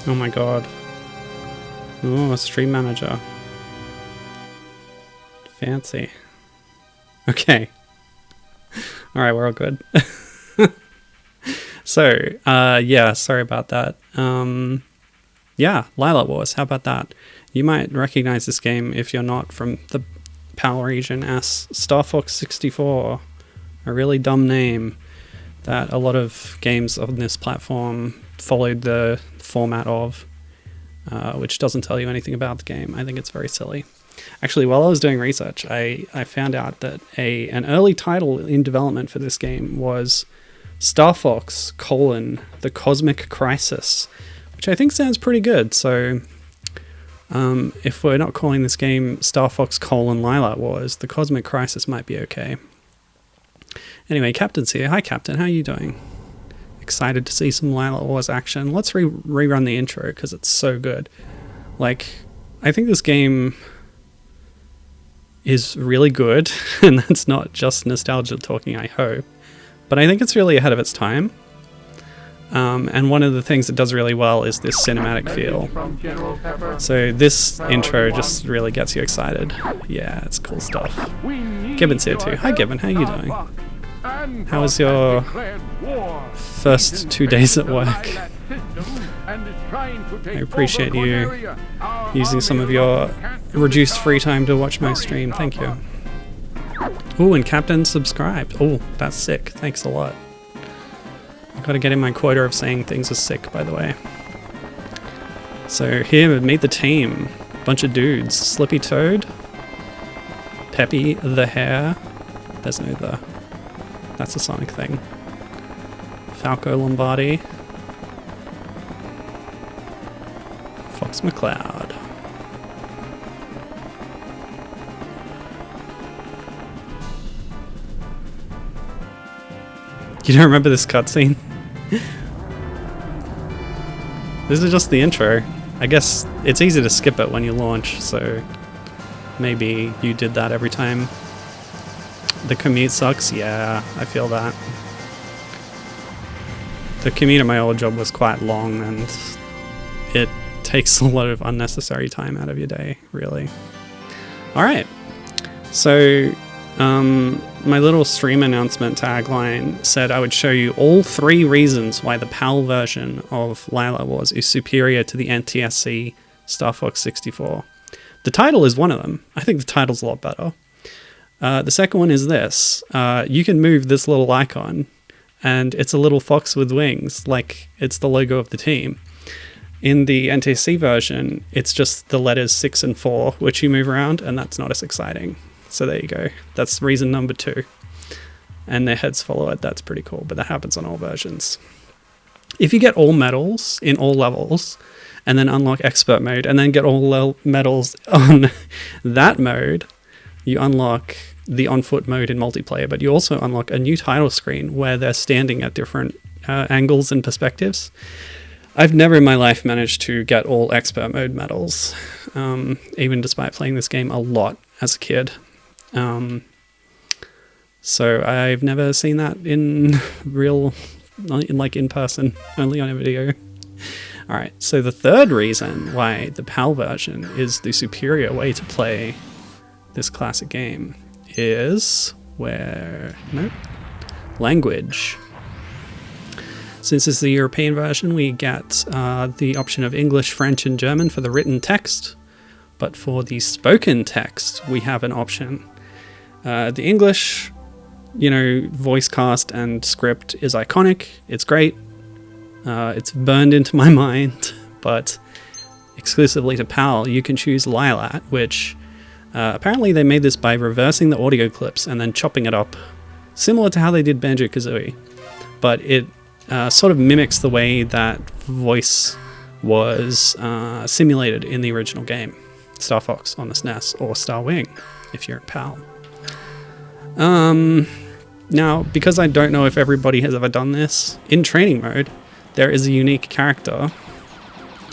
Oh my god. Oh, a stream manager. Fancy. Okay. Alright, we're all good. So, yeah, sorry about that. Yeah, Lylat Wars, how about that? You might recognize this game if you're not from the PAL region as Star Fox 64. A really dumb name that a lot of games on this platform followed the format of, which doesn't tell you anything about the game. I think it's very silly. Actually, while I was doing research, I found out that an early title in development for this game was Star Fox: The Cosmic Crisis, which I think sounds pretty good. So if we're not calling this game Star Fox: Lylat Wars, The Cosmic Crisis might be okay. Anyway, Captain's here. Hi, Captain. How are you doing? Excited to see some Lylat Wars action. Let's rerun the intro because it's so good. Like, I think this game is really good, and that's not just nostalgia talking, I hope. But I think it's really ahead of its time. And one of the things it does really well is this cinematic feel. So this intro just really gets you excited. Yeah, it's cool stuff. Gibbon's here too. Hi Gibbon, how are you doing? How was your first 2 days at work? I appreciate you using some of your reduced free time to watch my stream. Thank you. Oh, and Captain subscribed. Oh, that's sick. Thanks a lot. I've got to get in my quota of saying things are sick, by the way. So here, meet the team. Bunch of dudes. Slippy Toad. Peppy the Hare. There's no the. That's a Sonic thing. Falco Lombardi. Fox McCloud. You don't remember this cutscene? This is just the intro. I guess it's easy to skip it when you launch, so maybe you did that every time. The commute sucks? Yeah, I feel that. The commute at my old job was quite long, and it takes a lot of unnecessary time out of your day, really. Alright, so my little stream announcement tagline said I would show you all 3 reasons why the PAL version of Lylat Wars is superior to the NTSC Star Fox 64. The title is one of them. I think the title's a lot better. The second one is this. You can move this little icon, and it's a little fox with wings, like it's the logo of the team. In the NTSC version, it's just the letters 6 and 4, which you move around, and that's not as exciting. So there you go. That's reason number 2. And their heads follow it. That's pretty cool, but that happens on all versions. If you get all medals in all levels, and then unlock expert mode, and then get all medals on that mode, you unlock the on-foot mode in multiplayer, but you also unlock a new title screen where they're standing at different angles and perspectives. I've never in my life managed to get all expert mode medals, even despite playing this game a lot as a kid. So I've never seen that in real, like in person, only on a video. Alright, so the third reason why the PAL version is the superior way to play this classic game is language. Since it's the European version, we get the option of English, French, and German for the written text. But for the spoken text, we have an option. The English, voice cast and script is iconic. It's great. It's burned into my mind. But exclusively to PAL, you can choose Lylat, which apparently they made this by reversing the audio clips and then chopping it up, similar to how they did Banjo-Kazooie. But it sort of mimics the way that voice was simulated in the original game. Star Fox on the SNES, or Star Wing, if you're at PAL. Now, because I don't know if everybody has ever done this, in training mode, there is a unique character.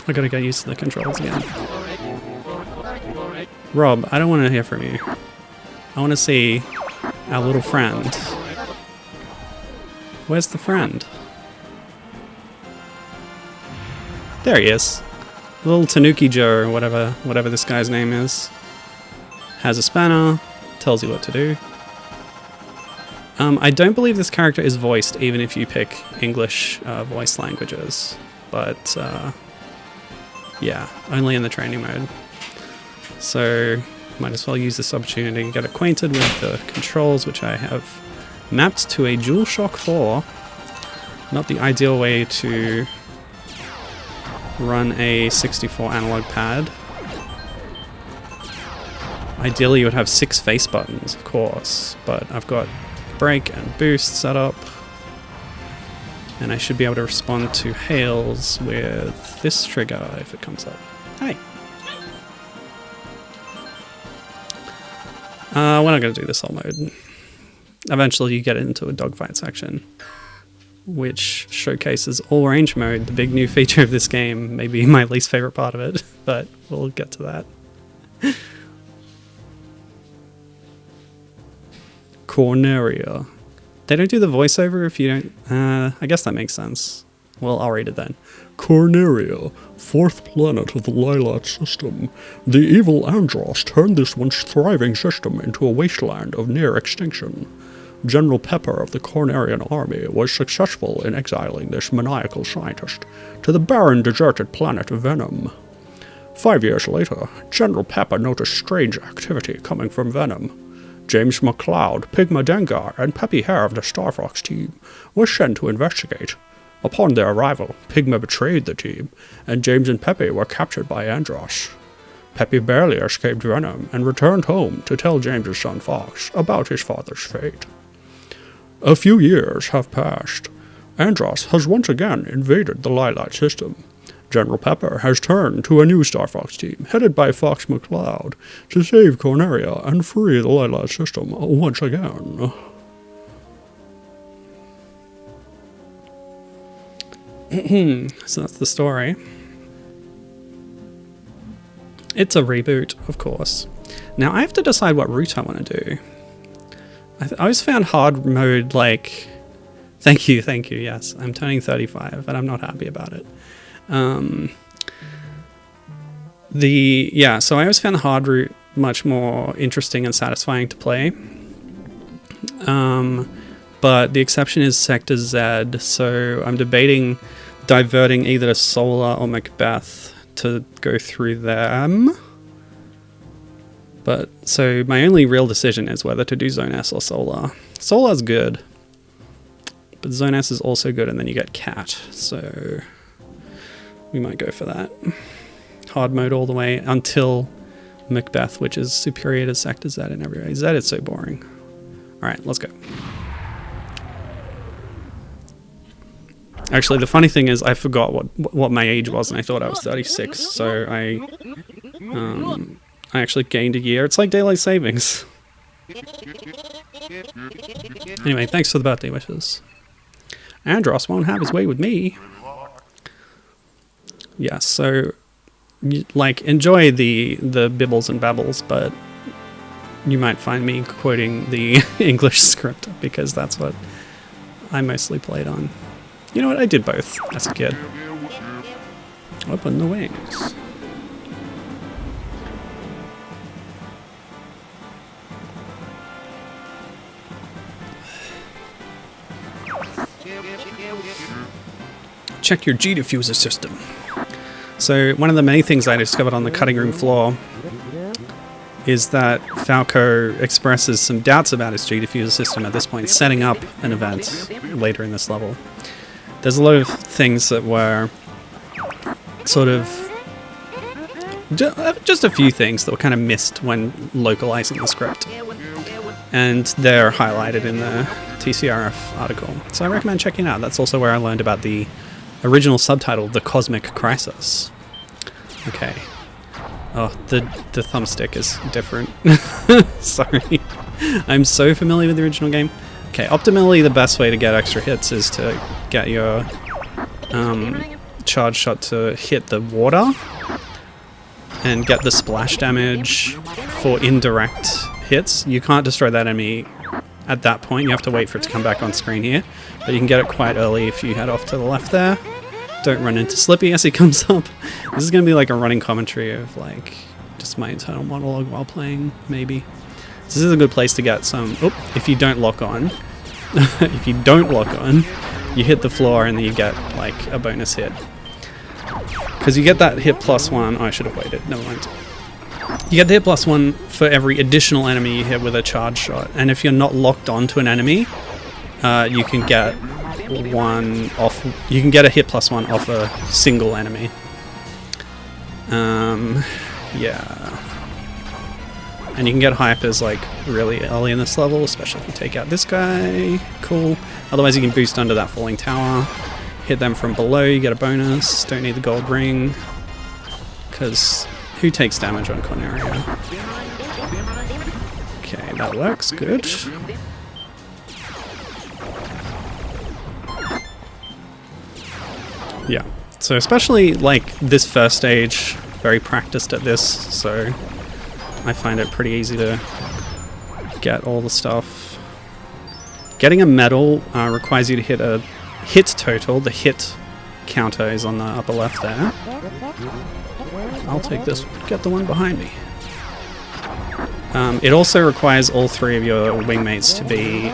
I gotta get used to the controls again. Rob, I don't want to hear from you. I want to see our little friend. Where's the friend? There he is. Little Tanuki Joe, or whatever this guy's name is. Has a spanner, tells you what to do. I don't believe this character is voiced, even if you pick English voice languages. But, yeah, only in the training mode. So, might as well use this opportunity to get acquainted with the controls, which I have mapped to a DualShock 4. Not the ideal way to run a 64 analog pad. Ideally you would have 6 face buttons, of course, but I've got brake and boost set up, and I should be able to respond to hails with this trigger if it comes up. Hey! We're not going to do this whole mode. Eventually you get into a dogfight section, which showcases all range mode, the big new feature of this game, maybe my least favorite part of it, but we'll get to that. Corneria. They don't do the voiceover if you don't... I guess that makes sense. Well, I'll read it then. Corneria, 4th planet of the Lylat system. The evil Andros turned this once thriving system into a wasteland of near extinction. General Pepper of the Cornerian army was successful in exiling this maniacal scientist to the barren, deserted planet Venom. 5 years later, General Pepper noticed strange activity coming from Venom. James McLeod, Pigma Dengar, and Peppy Hare of the Star Fox team were sent to investigate. Upon their arrival, Pigma betrayed the team, and James and Peppy were captured by Andros. Peppy barely escaped Venom and returned home to tell James's son Fox about his father's fate. A few years have passed. Andros has once again invaded the Lylat system. General Pepper has turned to a new Star Fox team, headed by Fox McCloud, to save Corneria and free the Lylat system once again. So that's the story. It's a reboot, of course. Now I have to decide what route I want to do. I always found hard mode like... Thank you, yes. I'm turning 35, and I'm not happy about it. So I always found the hard route much more interesting and satisfying to play. But the exception is Sector Z, so I'm debating diverting either to Solar or Macbeth to go through them. But, so my only real decision is whether to do Zone S or Solar. Solar's good, but Zone S is also good, and then you get Cat, so we might go for that. Hard mode all the way until Macbeth, which is superior to Sector Z in every way. Z is so boring. Alright, let's go. Actually, the funny thing is I forgot what my age was, and I thought I was 36, so I actually gained a year. It's like daylight savings. Anyway, thanks for the birthday wishes. Andros won't have his way with me. Yeah, so, like, enjoy the bibbles and babbles, but you might find me quoting the English script, because that's what I mostly played on. You know what, I did both as a kid. Open the wings. Check your G diffuser system. So one of the many things I discovered on the cutting room floor is that Falco expresses some doubts about his G diffuser system at this point, setting up an event later in this level. There's a lot of things that were sort of just a few things that were kind of missed when localizing the script, and they're highlighted in the TCRF article, so I recommend checking it out. That's also where I learned about the original subtitle, The Cosmic Crisis. Okay. Oh, the thumbstick is different. Sorry. I'm so familiar with the original game. Okay, optimally the best way to get extra hits is to get your charge shot to hit the water and get the splash damage for indirect hits. You can't destroy that enemy at that point. You have to wait for it to come back on screen here, but you can get it quite early if you head off to the left there. Don't run into Slippy as he comes up. This is going to be like a running commentary of like just my internal monologue while playing, maybe. This is a good place to get some... Oh, if you don't lock on. If you don't lock on, you hit the floor and then you get like a bonus hit. Because you get that hit +1. Oh, I should have waited. Never mind. You get the hit +1 for every additional enemy you hit with a charge shot. And if you're not locked onto an enemy, you can get one off. You can get a hit +1 off a single enemy. Yeah. And you can get hypers like really early in this level, especially if you take out this guy. Cool. Otherwise you can boost under that falling tower. Hit them from below, you get a bonus. Don't need the gold ring. Because who takes damage on Corneria? Okay, that works. Good. Yeah. So especially like this first stage, very practiced at this, so I find it pretty easy to get all the stuff. Getting a medal requires you to hit a hit total. The hit counter is on the upper left there. I'll take this one. Get the one behind me. It also requires all 3 of your wingmates to be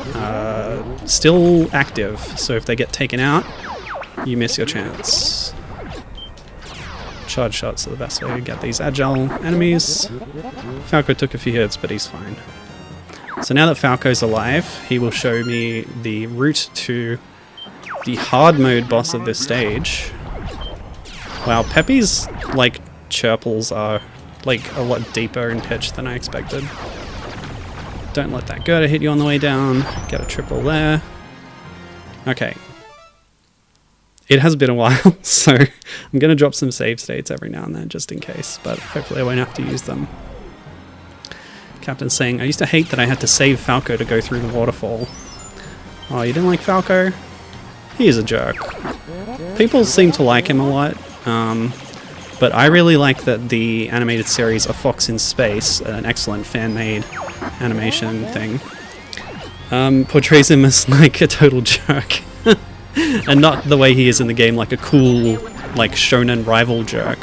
still active, so if they get taken out, you miss your chance. Charge shots are the best way to get these agile enemies. Falco took a few hits, but he's fine. So now that Falco's alive, he will show me the route to the hard mode boss of this stage. Wow, Peppy's like chirples are like a lot deeper in pitch than I expected. Don't let that go to hit you on the way down. Get a triple there. Okay. It has been a while, so I'm going to drop some save states every now and then just in case, but hopefully I won't have to use them. Captain's saying, I used to hate that I had to save Falco to go through the waterfall. Oh, you didn't like Falco? He is a jerk. People seem to like him a lot, but I really like that the animated series A Fox in Space, an excellent fan-made animation thing, portrays him as like a total jerk. And not the way he is in the game, like a cool, like shonen rival jerk,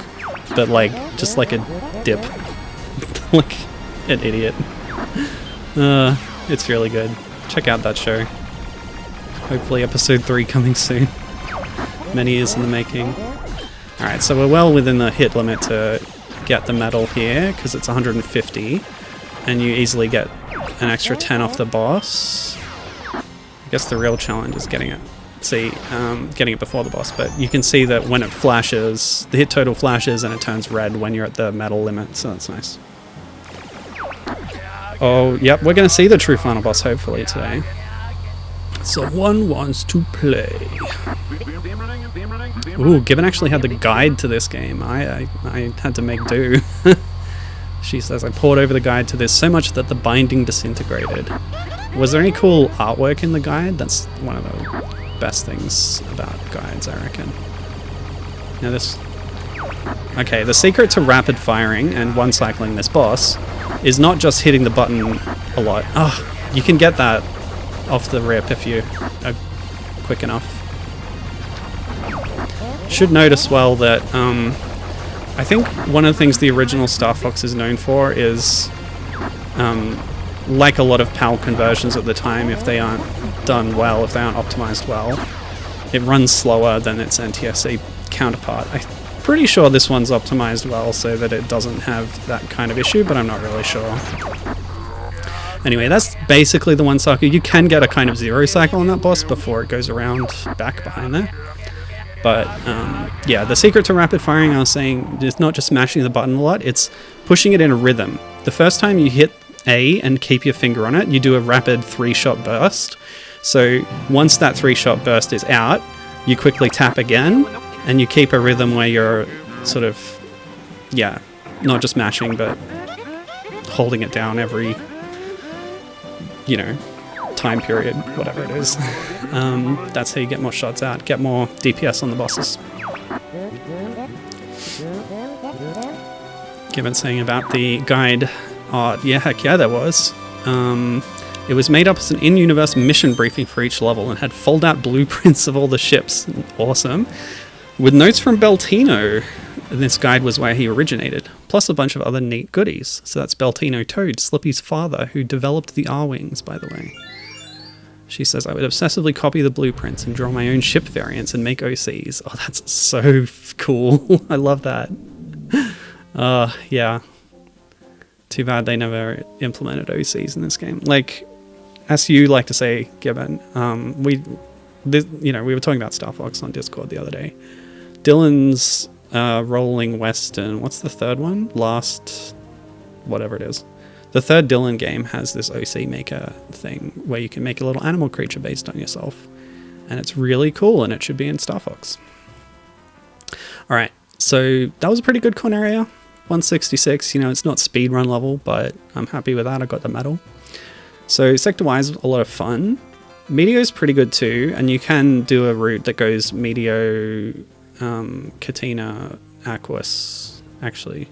but like just like a dip, like an idiot. It's really good. Check out that show. Hopefully episode 3 coming soon. Many years in the making. Alright, so we're well within the hit limit to get the medal here, because it's 150, and you easily get an extra 10 off the boss. I guess the real challenge is getting it. Getting it before the boss, but you can see that when it flashes, the hit total flashes and it turns red when you're at the medal limit, so that's nice. Oh, yep, we're going to see the true final boss hopefully today. Someone wants to play. Ooh, Gibbon actually had the guide to this game. I had to make do. She says, I poured over the guide to this so much that the binding disintegrated. Was there any cool artwork in the guide? That's one of the best things about guides, I reckon. Now this... Okay, the secret to rapid firing and one cycling this boss is not just hitting the button a lot. Oh, you can get that off the rip if you are quick enough. Should note as well that I think one of the things the original Star Fox is known for is like a lot of PAL conversions at the time, if they aren't done well, if they aren't optimized well, it runs slower than its NTSC counterpart. I'm pretty sure this one's optimized well so that it doesn't have that kind of issue, but I'm not really sure. Anyway, that's basically the one cycle. You can get a kind of 0 cycle on that boss before it goes around back behind there. But yeah, the secret to rapid firing, I was saying, is not just mashing the button a lot, it's pushing it in a rhythm. The first time you hit A and keep your finger on it, you do a rapid 3-shot burst. So once that 3-shot burst is out, you quickly tap again, and you keep a rhythm where you're sort of, yeah, not just mashing, but holding it down every, you know, time period, whatever it is. That's how you get more shots out, get more DPS on the bosses. Given saying about the guide art, yeah, heck yeah, there was. It was made up as an in-universe mission briefing for each level and had fold-out blueprints of all the ships. Awesome. With notes from Beltino. This guide was where he originated, plus a bunch of other neat goodies. So that's Beltino Toad, Slippy's father, who developed the R-Wings, by the way. She says, I would obsessively copy the blueprints and draw my own ship variants and make OCs. Oh, that's so cool. I love that. Yeah. Too bad they never implemented OCs in this game. Like, as you like to say, Gibbon, we were talking about Star Fox on Discord the other day. Dylan's Rolling Western, what's the third one? Last, whatever it is. The third Dylan game has this OC maker thing where you can make a little animal creature based on yourself. And it's really cool, and it should be in Star Fox. Alright, so that was a pretty good Corneria. 166, it's not speedrun level, but I'm happy with that. I got the medal. So sector-wise, a lot of fun. Meteo's pretty good too, and you can do a route that goes Meteo, Katina, Aquas. Actually,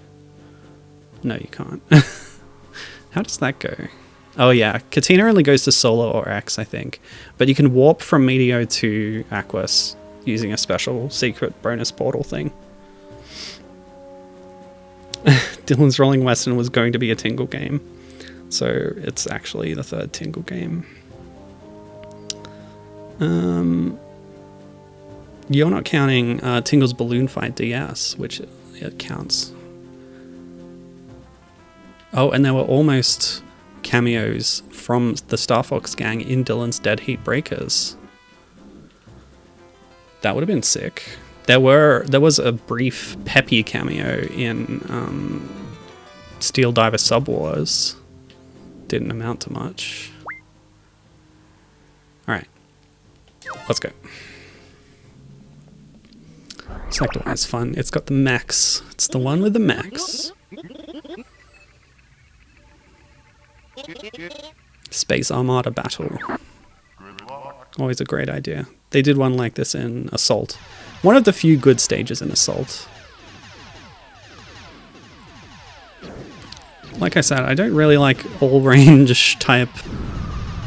no, you can't. How does that go? Oh yeah, Katina only goes to Solar or X, I think. But you can warp from Meteo to Aquas using a special secret bonus portal thing. Dylan's Rolling Western was going to be a Tingle game. So it's actually the third Tingle game. You're not counting Tingle's Balloon Fight DS, which it counts. Oh, and there were almost cameos from the Star Fox gang in Dylan's Dead Heat Breakers. That would have been sick. There was a brief Peppy cameo in Steel Diver Sub Wars. Didn't amount to much. Alright. Let's go. Sector-wise fun. It's got the max. It's the one with the max. Space Armada Battle. Always a great idea. They did one like this in Assault. One of the few good stages in Assault. Like I said, I don't really like all-range type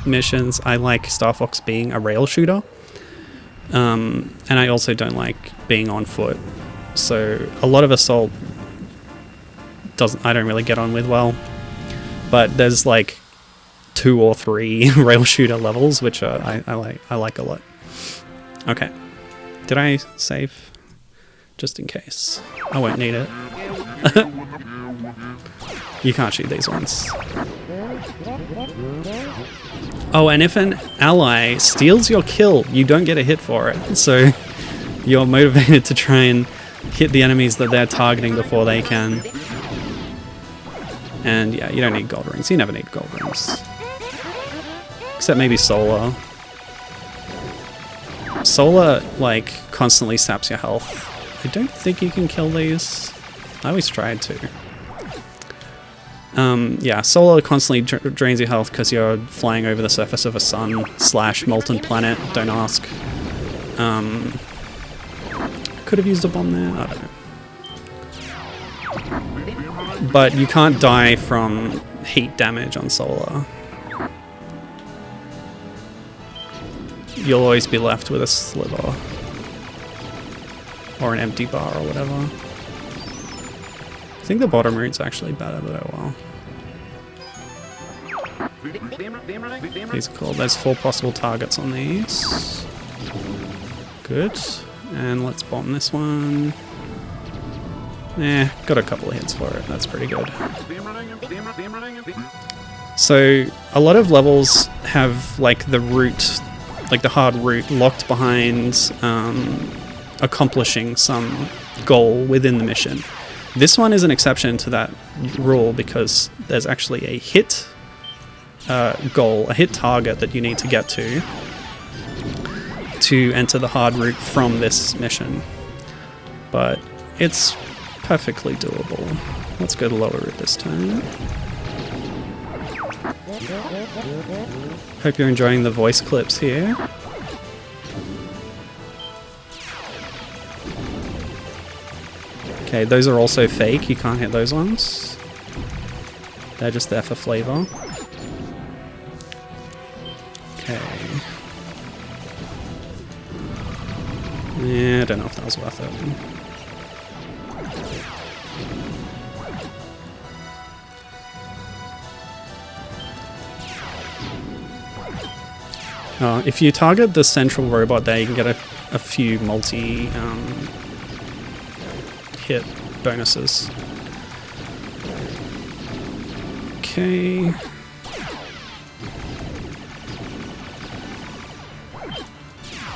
missions. I like Star Fox being a rail shooter. And I also don't like being on foot. So a lot of Assault I don't really get on with well. But there's like 2 or 3 rail shooter levels, which I like a lot. Okay. Did I save? Just in case. I won't need it. You can't shoot these ones. Oh, and if an ally steals your kill, you don't get a hit for it. So you're motivated to try and hit the enemies that they're targeting before they can. And yeah, you don't need gold rings. You never need gold rings. Except maybe Solar. Solar, like, constantly saps your health. I don't think you can kill these. I always tried to. Yeah, Solar constantly drains your health because you're flying over the surface of a sun / molten planet. Don't ask. Could have used a bomb there. I don't know. But you can't die from heat damage on Solar. You'll always be left with a sliver. Or an empty bar or whatever. I think the bottom route's actually better, but oh well. These are cool. There's 4 possible targets on these. Good. And let's bomb this one. Got a couple of hits for it. That's pretty good. So, a lot of levels have, like, the route, like the hard route, locked behind accomplishing some goal within the mission. This one is an exception to that rule because there's actually a hit goal, a hit target that you need to get to enter the hard route from this mission. But it's perfectly doable. Let's go to lower route this time. Hope you're enjoying the voice clips here. Okay, those are also fake. You can't hit those ones. They're just there for flavor. Okay. Yeah, I don't know if that was worth it. If you target the central robot there, you can get a few multi-hit bonuses. Okay.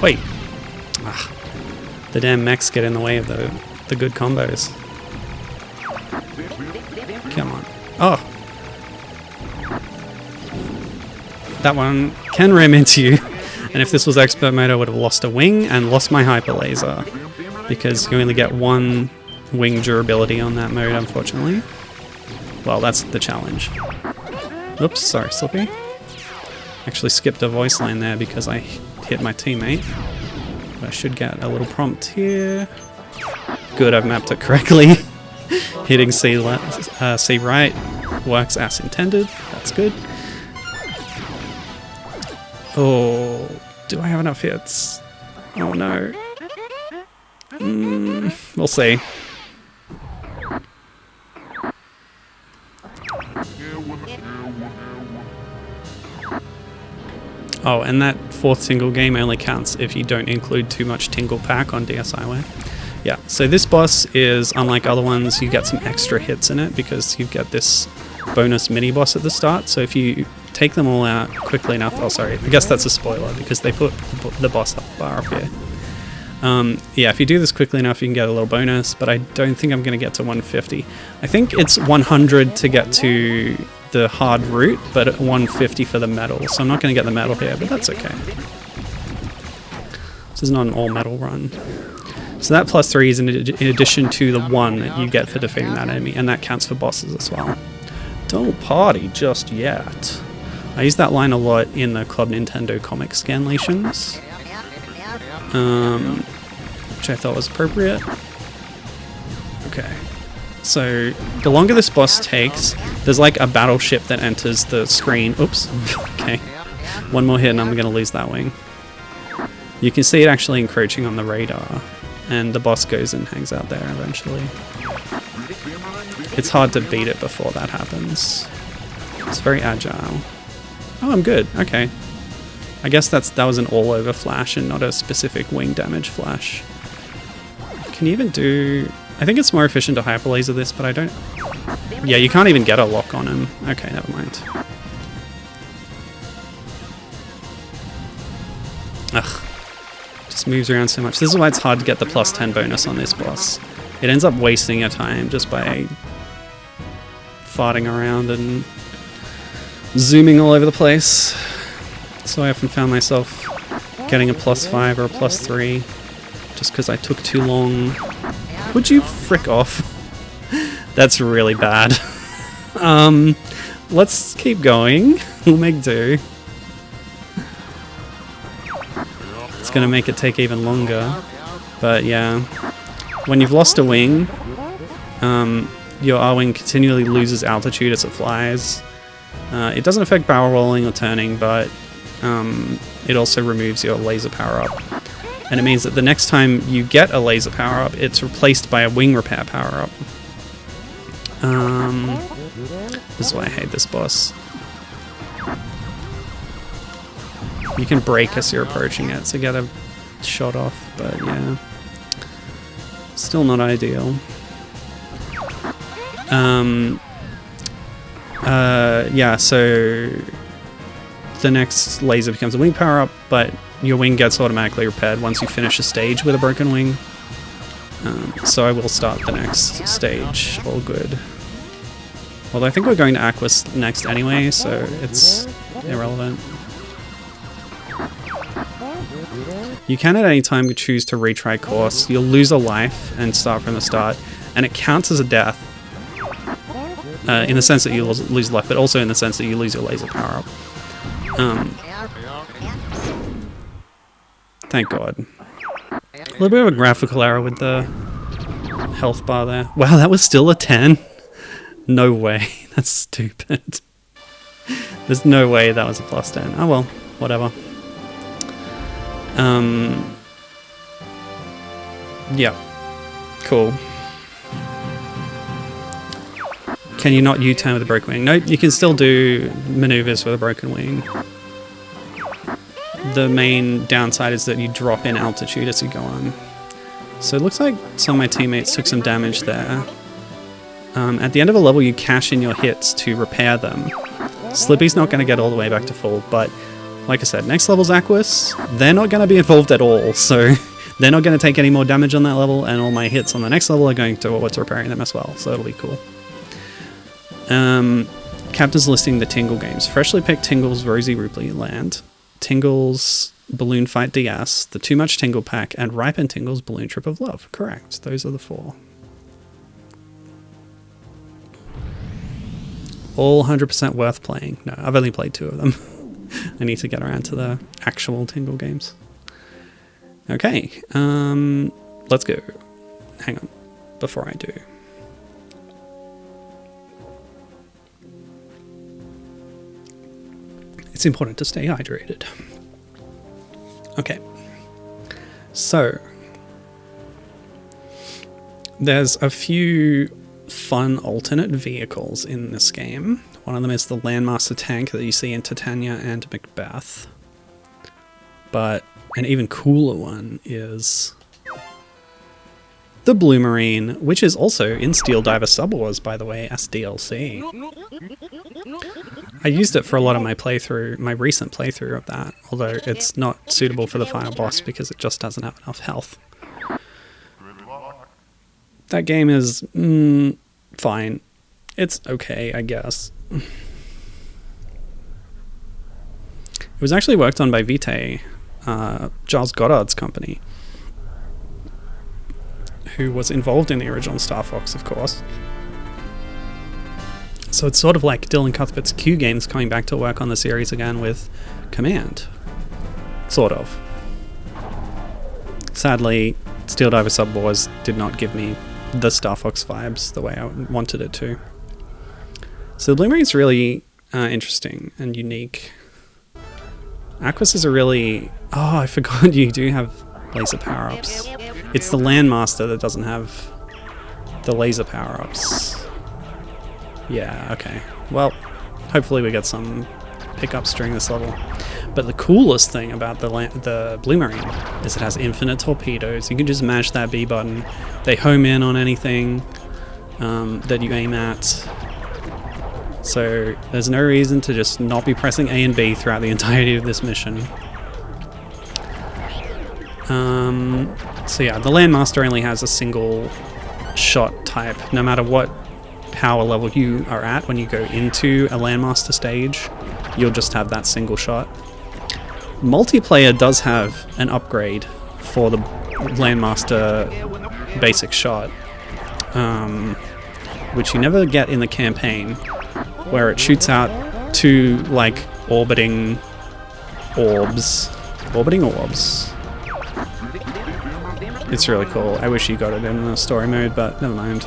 Wait. Ah, the damn mechs get in the way of the good combos. Come on. Oh. That one can ram into you. And if this was expert mode, I would have lost a wing and lost my hyper laser. Because you only get one wing durability on that mode, unfortunately. Well, that's the challenge. Oops, sorry, Slippy. Actually skipped a voice line there because I hit my teammate. But I should get a little prompt here. Good, I've mapped it correctly. Hitting C right works as intended. That's good. Oh, do I have enough hits? Oh no. We'll see. Oh, and that fourth tingle game only counts if you don't include too much tingle pack on DSiWare. Yeah, so this boss is, unlike other ones, you get some extra hits in it because you get this bonus mini boss at the start. So if you take them all out quickly enough, oh sorry, I guess that's a spoiler because they put the boss bar up here. Yeah, if you do this quickly enough, you can get a little bonus, but I don't think I'm going to get to 150. I think it's 100 to get to the hard route, but 150 for the medal. So I'm not going to get the medal here, but that's okay. This is not an all-medal run. So that +3 is in addition to the 1 that you get for defeating that enemy, and that counts for bosses as well. Don't party just yet. I use that line a lot in the Club Nintendo comic scanlations, which I thought was appropriate. Okay. So, the longer this boss takes, there's like a battleship that enters the screen. Oops. Okay. One more hit and I'm going to lose that wing. You can see it actually encroaching on the radar, and the boss goes and hangs out there eventually. It's hard to beat it before that happens. It's very agile. Oh, I'm good. Okay. I guess that was an all-over flash and not a specific wing damage flash. Can you even do... I think it's more efficient to hyper laser this, but I don't... Yeah, you can't even get a lock on him. Okay, never mind. Ugh. Just moves around so much. This is why it's hard to get the +10 bonus on this boss. It ends up wasting your time just by farting around and zooming all over the place. So I often found myself getting a +5 or a +3 just because I took too long. Would you frick off? That's really bad. Let's keep going. We'll make do. It's gonna make it take even longer. But yeah, when you've lost a wing, your R-wing continually loses altitude as it flies. It doesn't affect barrel rolling or turning, but it also removes your laser power-up. And it means that the next time you get a laser power-up, it's replaced by a wing repair power-up. This is why I hate this boss. You can brake as you're approaching it to get a shot off, but yeah. Still not ideal. Yeah, so the next laser becomes a wing power-up, but your wing gets automatically repaired once you finish a stage with a broken wing. So I will start the next stage, all good. Although I think we're going to Aquas next anyway, so it's irrelevant. You can at any time choose to retry course. You'll lose a life and start from the start, and it counts as a death. In the sense that you lose life, but also in the sense that you lose your laser power-up. Thank God. A little bit of a graphical error with the health bar there. Wow, that was still a 10? No way. That's stupid. There's no way that was a +10. Oh well, whatever. Yep. Cool. Can you not U-turn with a broken wing? Nope, you can still do maneuvers with a broken wing. The main downside is that you drop in altitude as you go on. So it looks like some of my teammates took some damage there. At the end of a level, you cash in your hits to repair them. Slippy's not going to get all the way back to full, but like I said, next level's Aquas, they're not going to be involved at all, so they're not going to take any more damage on that level, and all my hits on the next level are going towards repairing them as well, so it'll be cool. Captain's listing the Tingle games. Freshly picked Tingle's Rosy Rupee Land, Tingle's Balloon Fight DS, the Too Much Tingle Pack, and Ripen Tingle's Balloon Trip of Love. Correct, those are the 4. All 100% worth playing. No, I've only played 2 of them. I need to get around to the actual Tingle games. Okay, let's go. Hang on, before I do. It's important to stay hydrated. Okay, so there's a few fun alternate vehicles in this game. One of them is the Landmaster tank that you see in Titania and Macbeth. But an even cooler one is the Blue Marine, which is also in Steel Diver Sub Wars, by the way, as DLC. I used it for a lot of my playthrough, my recent playthrough of that, although it's not suitable for the final boss because it just doesn't have enough health. That game is fine. It's okay, I guess. It was actually worked on by Vitae, Giles Goddard's company, who was involved in the original Star Fox, of course. So it's sort of like Dylan Cuthbert's Q Games coming back to work on the series again with Command. Sort of. Sadly, Steel Diver Sub Wars did not give me the Star Fox vibes the way I wanted it to. So the Blue Marine's really interesting and unique. Aquas is a really... Oh, I forgot you do have laser power-ups. It's the Landmaster that doesn't have the laser power-ups. Yeah, okay. Well, hopefully we get some pickups during this level. But the coolest thing about the Blue Marine is it has infinite torpedoes. You can just mash that B button. They home in on anything that you aim at. So there's no reason to just not be pressing A and B throughout the entirety of this mission. So yeah, the Landmaster only has a single shot type, no matter what power level you are at. When you go into a Landmaster stage, you'll just have that single shot. Multiplayer does have an upgrade for the Landmaster basic shot, which you never get in the campaign, where it shoots out 2 like orbiting orbs. It's really cool. I wish you got it in the story mode, but never mind.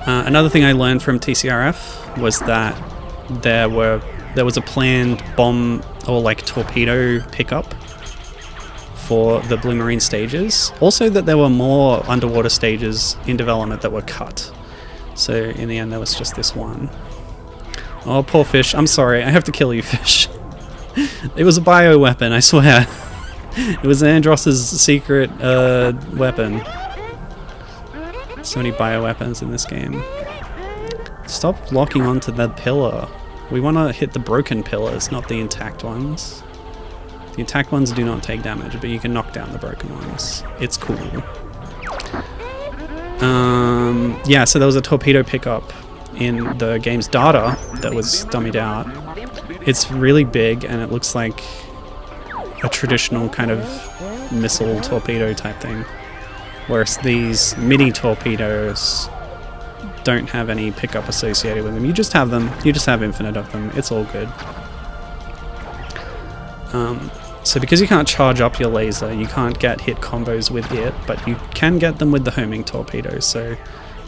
Another thing I learned from TCRF was that there was a planned bomb or like torpedo pickup for the Blue Marine stages. Also that there were more underwater stages in development that were cut. So in the end there was just this one. Oh, poor fish. I'm sorry. I have to kill you, fish. It was a bioweapon, I swear. It was Andross's secret weapon. So many bioweapons in this game. Stop locking onto that pillar. We want to hit the broken pillars, not the intact ones. The intact ones do not take damage, but you can knock down the broken ones. It's cool. Yeah, so there was a torpedo pickup in the game's data that was dummied out. It's really big and it looks like a traditional kind of missile torpedo type thing. Whereas these mini torpedoes don't have any pickup associated with them. You just have them. You just have infinite of them. It's all good. So because you can't charge up your laser, you can't get hit combos with it, but you can get them with the homing torpedoes. So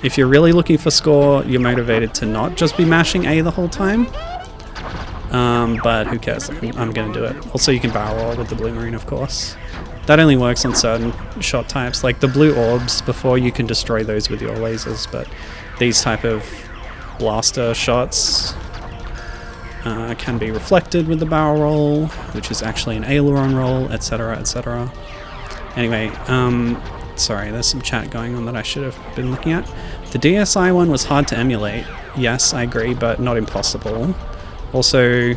if you're really looking for score, you're motivated to not just be mashing A the whole time. But who cares? I'm going to do it. Also, you can barrel roll with the Blue Marine, of course. that only works on certain shot types, like the blue orbs. Before, you can destroy those with your lasers, but these type of blaster shots can be reflected with the barrel roll, which is actually an aileron roll, etc, etc. Anyway, sorry, there's some chat going on that I should have been looking at. The DSi one was hard to emulate. Yes, I agree, but not impossible. Also,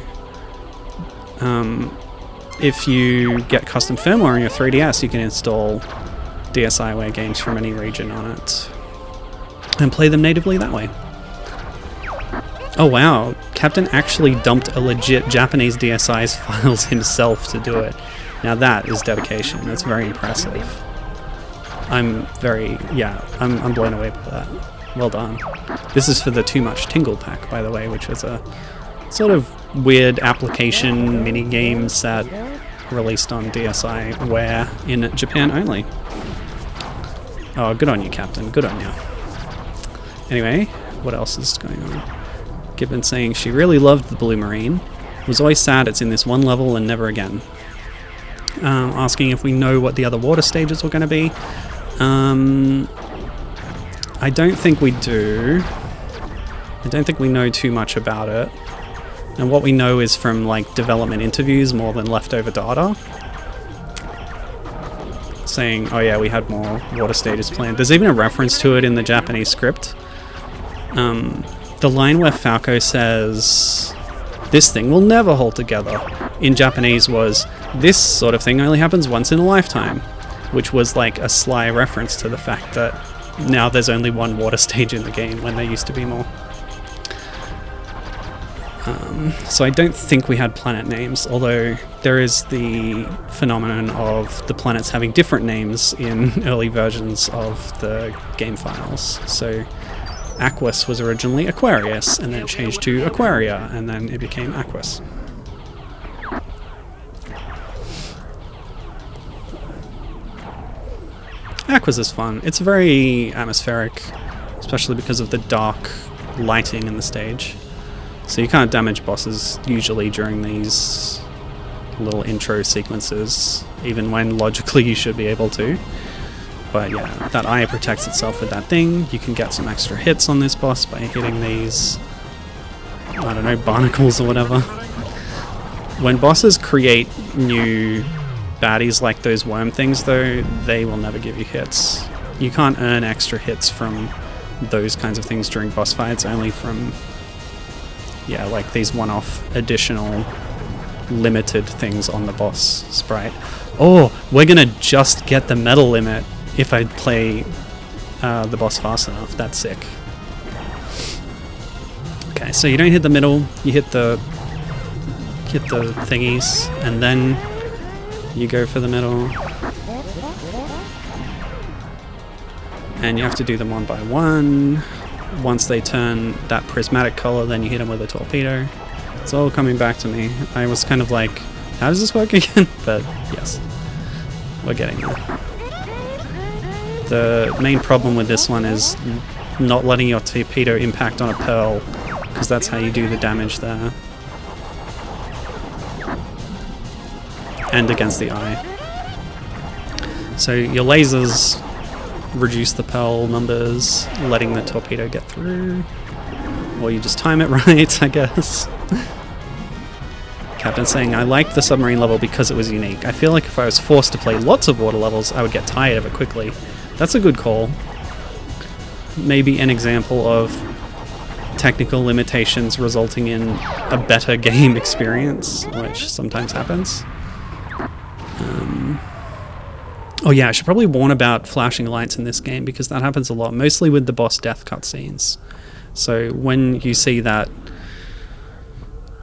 if you get custom firmware on your 3DS, you can install DSiWare games from any region on it and play them natively that way. Oh wow, Captain actually dumped a legit Japanese DSi's files himself to do it. Now that is dedication. That's very impressive. I'm blown away by that. Well done. This is for the Too Much Tingle pack, by the way, which was a sort of weird application mini-game set released on DSiWare in Japan only. Oh, good on you, Captain. Good on you. Anyway, what else is going on? Gibbon saying she really loved the Blue Marine. Was always sad it's in this one level and never again. Asking if we know what the other water stages were going to be. I don't think we do. I don't think we know too much about it. And what we know is from like development interviews more than leftover data. Saying, oh yeah, we had more water stages planned. There's even a reference to it in the Japanese script. The line where Falco says, "This thing will never hold together," in Japanese was, "This sort of thing only happens once in a lifetime," which was like a sly reference to the fact that now there's only one water stage in the game when there used to be more. So I don't think we had planet names, although there is the phenomenon of the planets having different names in early versions of the game files. So Aquus was originally Aquarius, and then it changed to Aquaria, and then it became Aquus. Aquas is fun. It's very atmospheric, especially because of the dark lighting in the stage. So you can't damage bosses usually during these little intro sequences, even when logically you should be able to. But yeah, that eye protects itself with that thing. You can get some extra hits on this boss by hitting these, I don't know, barnacles or whatever. When bosses create new baddies like those worm things though, they will never give you hits. You can't earn extra hits from those kinds of things during boss fights, only from, yeah, like these one-off additional limited things on the boss sprite. Oh, we're gonna just get the metal limit if I play the boss fast enough. That's sick. Okay, so you don't hit the middle, you hit the thingies, and then you go for the middle. And you have to do them one by one. Once they turn that prismatic color, then you hit them with a torpedo. It's all coming back to me. I was kind of like, how does this work again? But yes, we're getting there. The main problem with this one is not letting your torpedo impact on a pearl, because that's how you do the damage there. And against the eye. So your lasers reduce the pearl numbers, letting the torpedo get through. Or you just time it right, I guess. Captain saying, I liked the submarine level because it was unique. I feel like if I was forced to play lots of water levels, I would get tired of it quickly. That's a good call. Maybe an example of technical limitations resulting in a better game experience, which sometimes happens. Oh yeah, I should probably warn about flashing lights in this game, because that happens a lot, mostly with the boss death cutscenes. So when you see that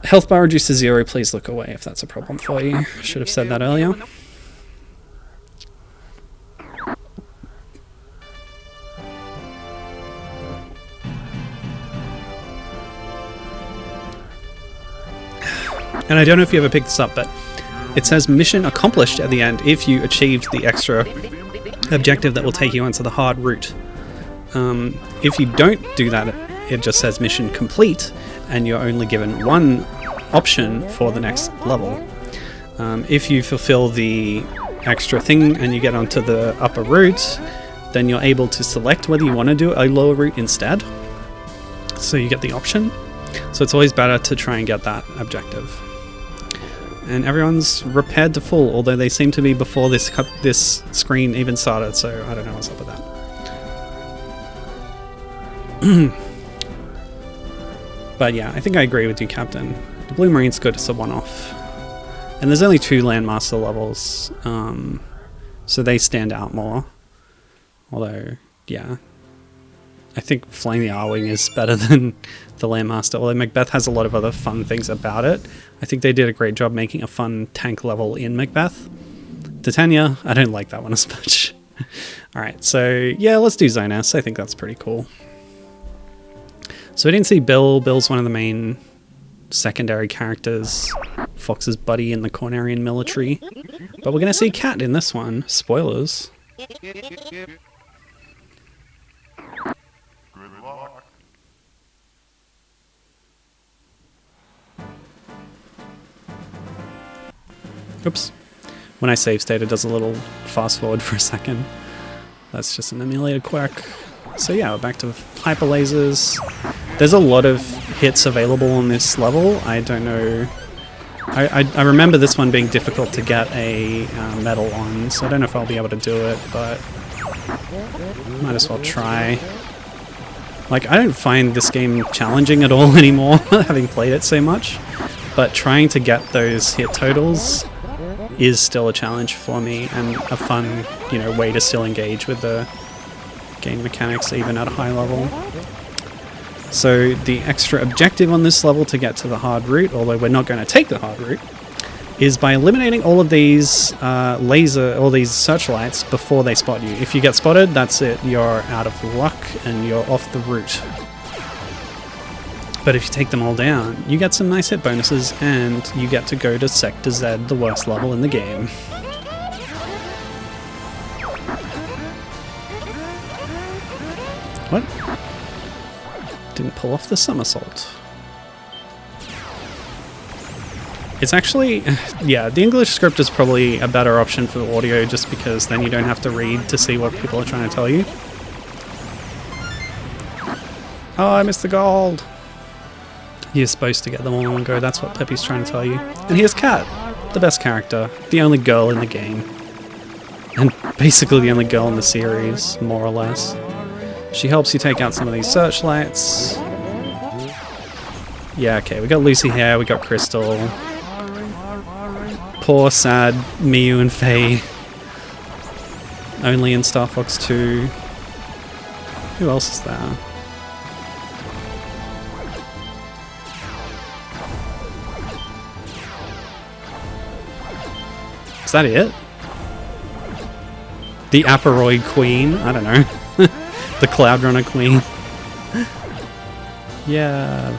health bar reduced to 0, please look away if that's a problem for you. I should have said that earlier. And I don't know if you ever picked this up, but it says mission accomplished at the end if you achieved the extra objective that will take you onto the hard route. If you don't do that, it just says mission complete, and you're only given one option for the next level. If you fulfill the extra thing and you get onto the upper route, then you're able to select whether you want to do a lower route instead. So you get the option. So it's always better to try and get that objective. And everyone's repaired to full, although they seem to be before this screen even started, so I don't know what's up with that. But yeah, I think I agree with you, Captain. The Blue Marine's good as a one-off. And there's only 2 Landmaster levels, so they stand out more. Although, yeah, I think Flame the R-Wing is better than the Landmaster, although Macbeth has a lot of other fun things about it. I think they did a great job making a fun tank level in Macbeth. Titania, I don't like that one as much. Alright, so yeah, let's do Zone S. I think that's pretty cool. So we didn't see Bill. Bill's one of the main secondary characters. Fox's buddy in the Cornerian military. But we're going to see Cat in this one. Spoilers. Oops. When I save state, it does a little fast forward for a second. That's just an emulator quirk. So yeah, we're back to hyper lasers. There's a lot of hits available on this level. I don't know. I remember this one being difficult to get a medal on, so I don't know if I'll be able to do it, but might as well try. Like, I don't find this game challenging at all anymore, having played it so much, but trying to get those hit totals is still a challenge for me, and a fun, you know, way to still engage with the game mechanics even at a high level. So the extra objective on this level to get to the hard route, although we're not going to take the hard route, is by eliminating all of these all these searchlights before they spot you. If you get spotted, that's it. You're out of luck and you're off the route. But if you take them all down, you get some nice hit bonuses and you get to go to Sector Z, the worst level in the game. What? Didn't pull off the somersault. It's actually, yeah, the English script is probably a better option for the audio just because then you don't have to read to see what people are trying to tell you. Oh, I missed the gold. You're supposed to get them all in one go, that's what Peppy's trying to tell you. And here's Kat, the best character, the only girl in the game. And basically the only girl in the series, more or less. She helps you take out some of these searchlights. Yeah, okay, we got Lucy here, we got Crystal. Poor, sad Miyu and Faye. Only in Star Fox 2. Who else is there? Is that it? The Aparoid Queen? I don't know. The Cloud Runner Queen. Yeah.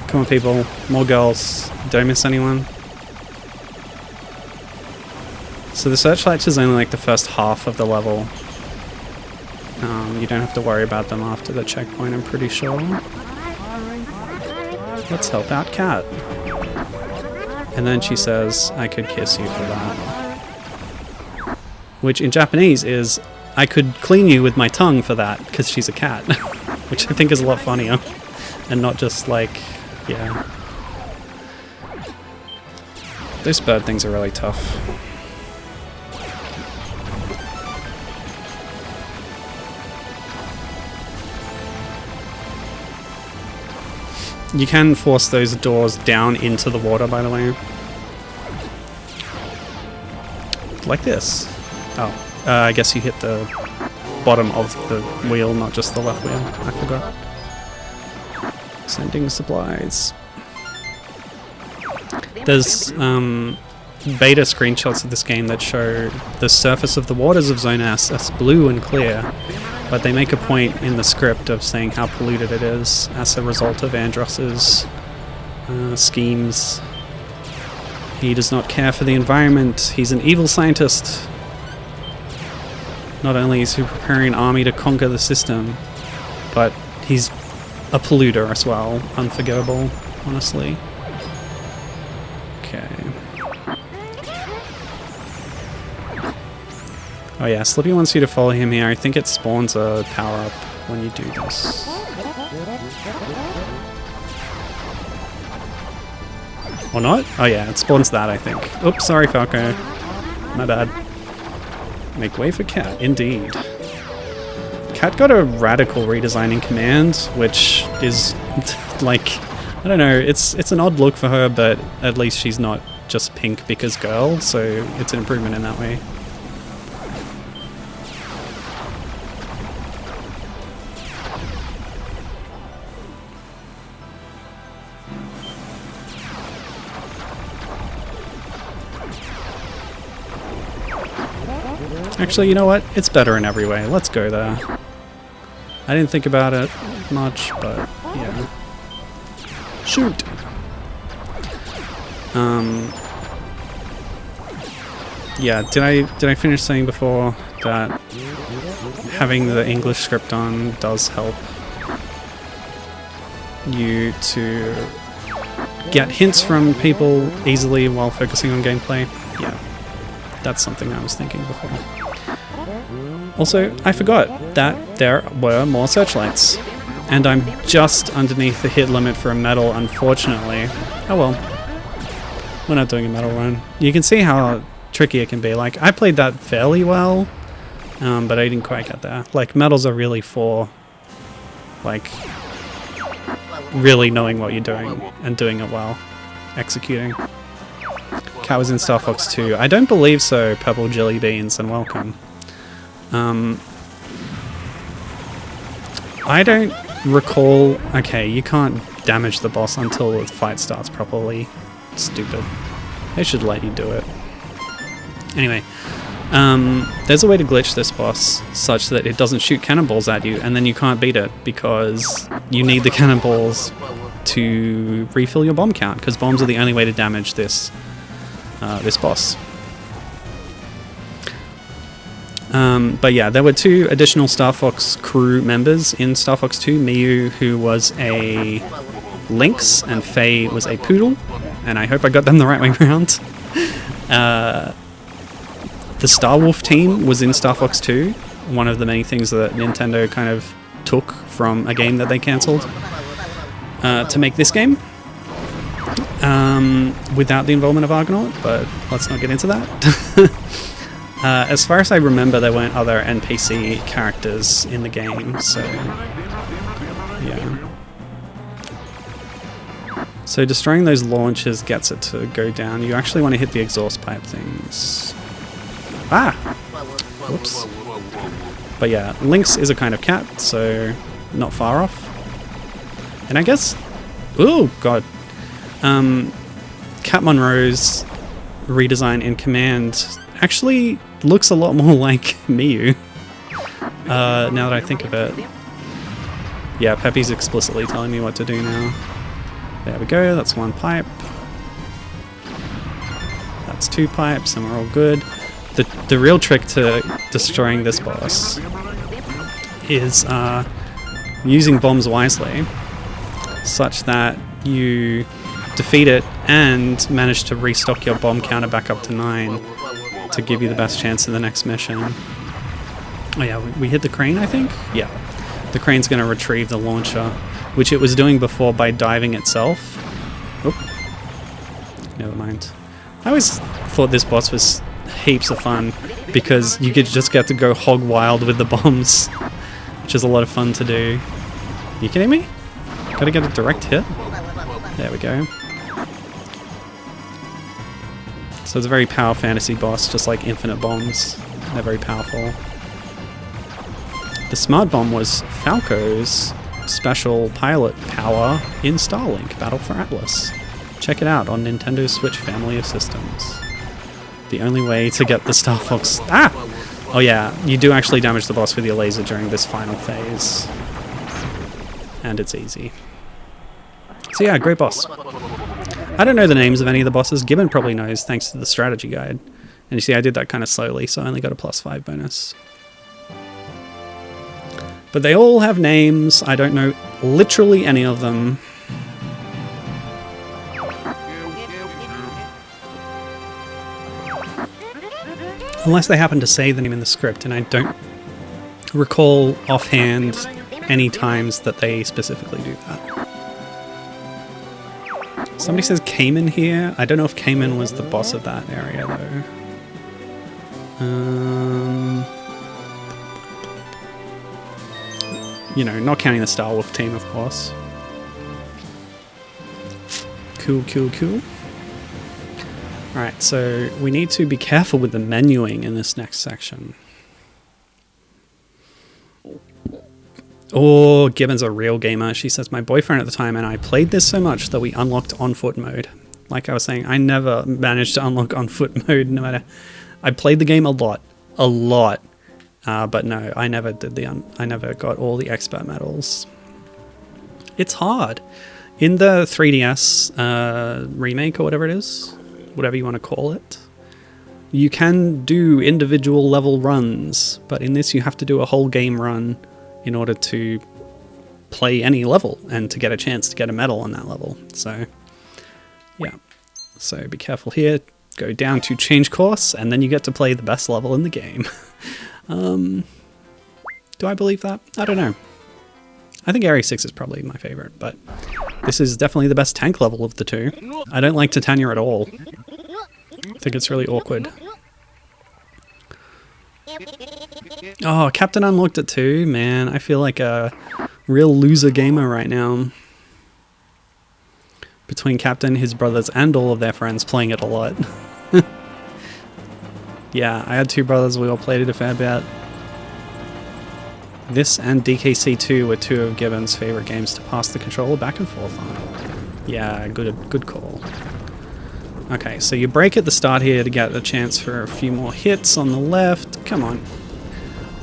Come on, people. More girls. Don't miss anyone. So the searchlights is only like the first half of the level. You don't have to worry about them after the checkpoint, I'm pretty sure. Let's help out Kat. And then she says, I could kiss you for that. Which in Japanese is, I could clean you with my tongue for that, because she's a cat. Which I think is a lot funnier. And not just like, yeah. Those bird things are really tough. You can force those doors down into the water, by the way. Like this. Oh, I guess you hit the bottom of the wheel, not just the left wheel. I forgot. Sending supplies. There's beta screenshots of this game that show the surface of the waters of Zone S as blue and clear, but they make a point in the script of saying how polluted it is as a result of Andross's schemes. He does not care for the environment. He's an evil scientist. Not only is he preparing an army to conquer the system, but he's a polluter as well. Unforgivable, honestly. Okay. Oh yeah, Slippy wants you to follow him here. I think it spawns a power-up when you do this. Or not? Oh yeah, it spawns that, I think. Oops, sorry Falco. My bad. Make way for Cat, indeed. Cat got a radical redesign in command, which is like, I don't know, it's an odd look for her, but at least she's not just pink because girl, so it's an improvement in that way. Actually, you know what? It's better in every way. Let's go there. I didn't think about it much, but yeah. Shoot! Yeah, did I finish saying before that having the English script on does help you to get hints from people easily while focusing on gameplay? Yeah, that's something I was thinking before. Also, I forgot that there were more searchlights. And I'm just underneath the hit limit for a medal, unfortunately. Oh well. We're not doing a medal run. You can see how tricky it can be. Like, I played that fairly well, but I didn't quite get there. Like, medals are really for, like, really knowing what you're doing and doing it well. Executing. Cat was in Star Fox 2. I don't believe so, Purple Jelly Beans, and welcome. I don't recall... Okay, you can't damage the boss until the fight starts properly. Stupid. They should let you do it. Anyway, there's a way to glitch this boss such that it doesn't shoot cannonballs at you, and then you can't beat it because you need the cannonballs to refill your bomb count, because bombs are the only way to damage this this boss. But yeah, there were 2 additional Star Fox crew members in Star Fox 2. Miyu, who was a lynx, and Faye was a poodle, and I hope I got them the right way around. The Star Wolf team was in Star Fox 2, one of the many things that Nintendo kind of took from a game that they cancelled to make this game. Without the involvement of Argonaut, but let's not get into that. As far as I remember, there weren't other NPC characters in the game, so yeah. So destroying those launchers gets it to go down. You actually want to hit the exhaust pipe things. Ah! Whoops. But yeah, Lynx is a kind of cat, so not far off. And I guess... Ooh, God. Cat Monroe's redesign in Command actually looks a lot more like Miyu, now that I think of it. Yeah, Peppy's explicitly telling me what to do now. There we go, that's 1 pipe. That's 2 pipes, and we're all good. The real trick to destroying this boss is using bombs wisely, such that you defeat it and manage to restock your bomb counter back up to 9 to give you the best chance in the next mission. Oh yeah, we hit the crane, I think? Yeah. The crane's going to retrieve the launcher, which it was doing before by diving itself. Oop. Never mind. I always thought this boss was heaps of fun because you could just get to go hog wild with the bombs, which is a lot of fun to do. You kidding me? Gotta get a direct hit? There we go. So it's a very power fantasy boss, just like infinite bombs. They're very powerful. The smart bomb was Falco's special pilot power in Starlink Battle for Atlas. Check it out on Nintendo Switch family of systems. The only way to get the Star Fox... Ah! Oh yeah, you do actually damage the boss with your laser during this final phase. And it's easy. So yeah, great boss. I don't know the names of any of the bosses. Gibbon probably knows, thanks to the strategy guide. And you see, I did that kind of slowly, so I only got a +5 bonus. But they all have names. I don't know literally any of them. Unless they happen to say the name in the script, and I don't recall offhand any times that they specifically do that. Somebody says Cayman here. I don't know if Cayman was the boss of that area though. You know, not counting the Star Wolf team, of course. Cool, cool, cool. Alright, so we need to be careful with the menuing in this next section. Oh, Gibbon's a real gamer. She says, my boyfriend at the time and I played this so much that we unlocked on foot mode. Like I was saying, I never managed to unlock on foot mode no matter... I played the game a lot. But no, I never did I never got all the expert medals. It's hard. In the 3DS remake or whatever it is, whatever you want to call it, you can do individual level runs, but in this you have to do a whole game run in order to play any level and to get a chance to get a medal on that level. So, yeah. So be careful here. Go down to change course, and then you get to play the best level in the game. Do I believe that? I don't know. I think Area 6 is probably my favorite, but this is definitely the best tank level of the two. I don't like Titania at all. I think it's really awkward. Oh, Captain unlocked it too? Man, I feel like a real loser gamer right now. Between Captain, his brothers, and all of their friends playing it a lot. Yeah, I had two brothers, we all played it a fair bit. This and DKC2 were two of Gibbon's favourite games to pass the controller back and forth on. Yeah, good call. Okay, so you break at the start here to get the chance for a few more hits on the left. Come on.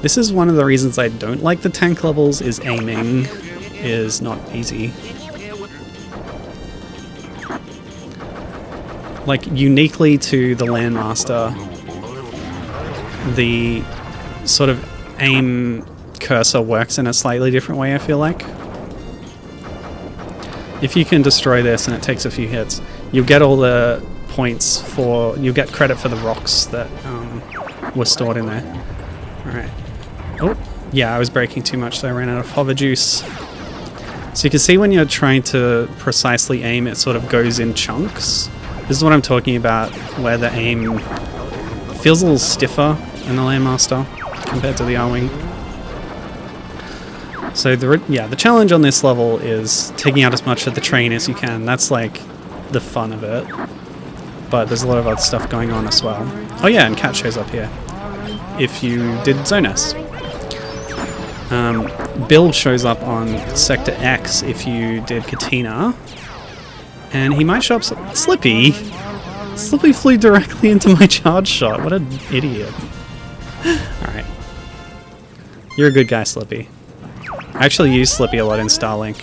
This is one of the reasons I don't like the tank levels, is aiming is not easy. Like, uniquely to the Landmaster, the sort of aim cursor works in a slightly different way, I feel like. If you can destroy this and it takes a few hits, you'll get all the points for... you'll get credit for the rocks that were stored in there. Alright. Oh, yeah, I was braking too much, so I ran out of hover juice. So you can see when you're trying to precisely aim, it sort of goes in chunks. This is what I'm talking about, where the aim feels a little stiffer in the Landmaster compared to the R-Wing. So the challenge on this level is taking out as much of the train as you can. That's like the fun of it. But there's a lot of other stuff going on as well. Oh yeah, and Cat shows up here. If you did Zone S. Bill shows up on Sector X if you did Katina. And he might show up... Slippy! Slippy flew directly into my charge shot. What an idiot. Alright. You're a good guy, Slippy. I actually use Slippy a lot in Starlink.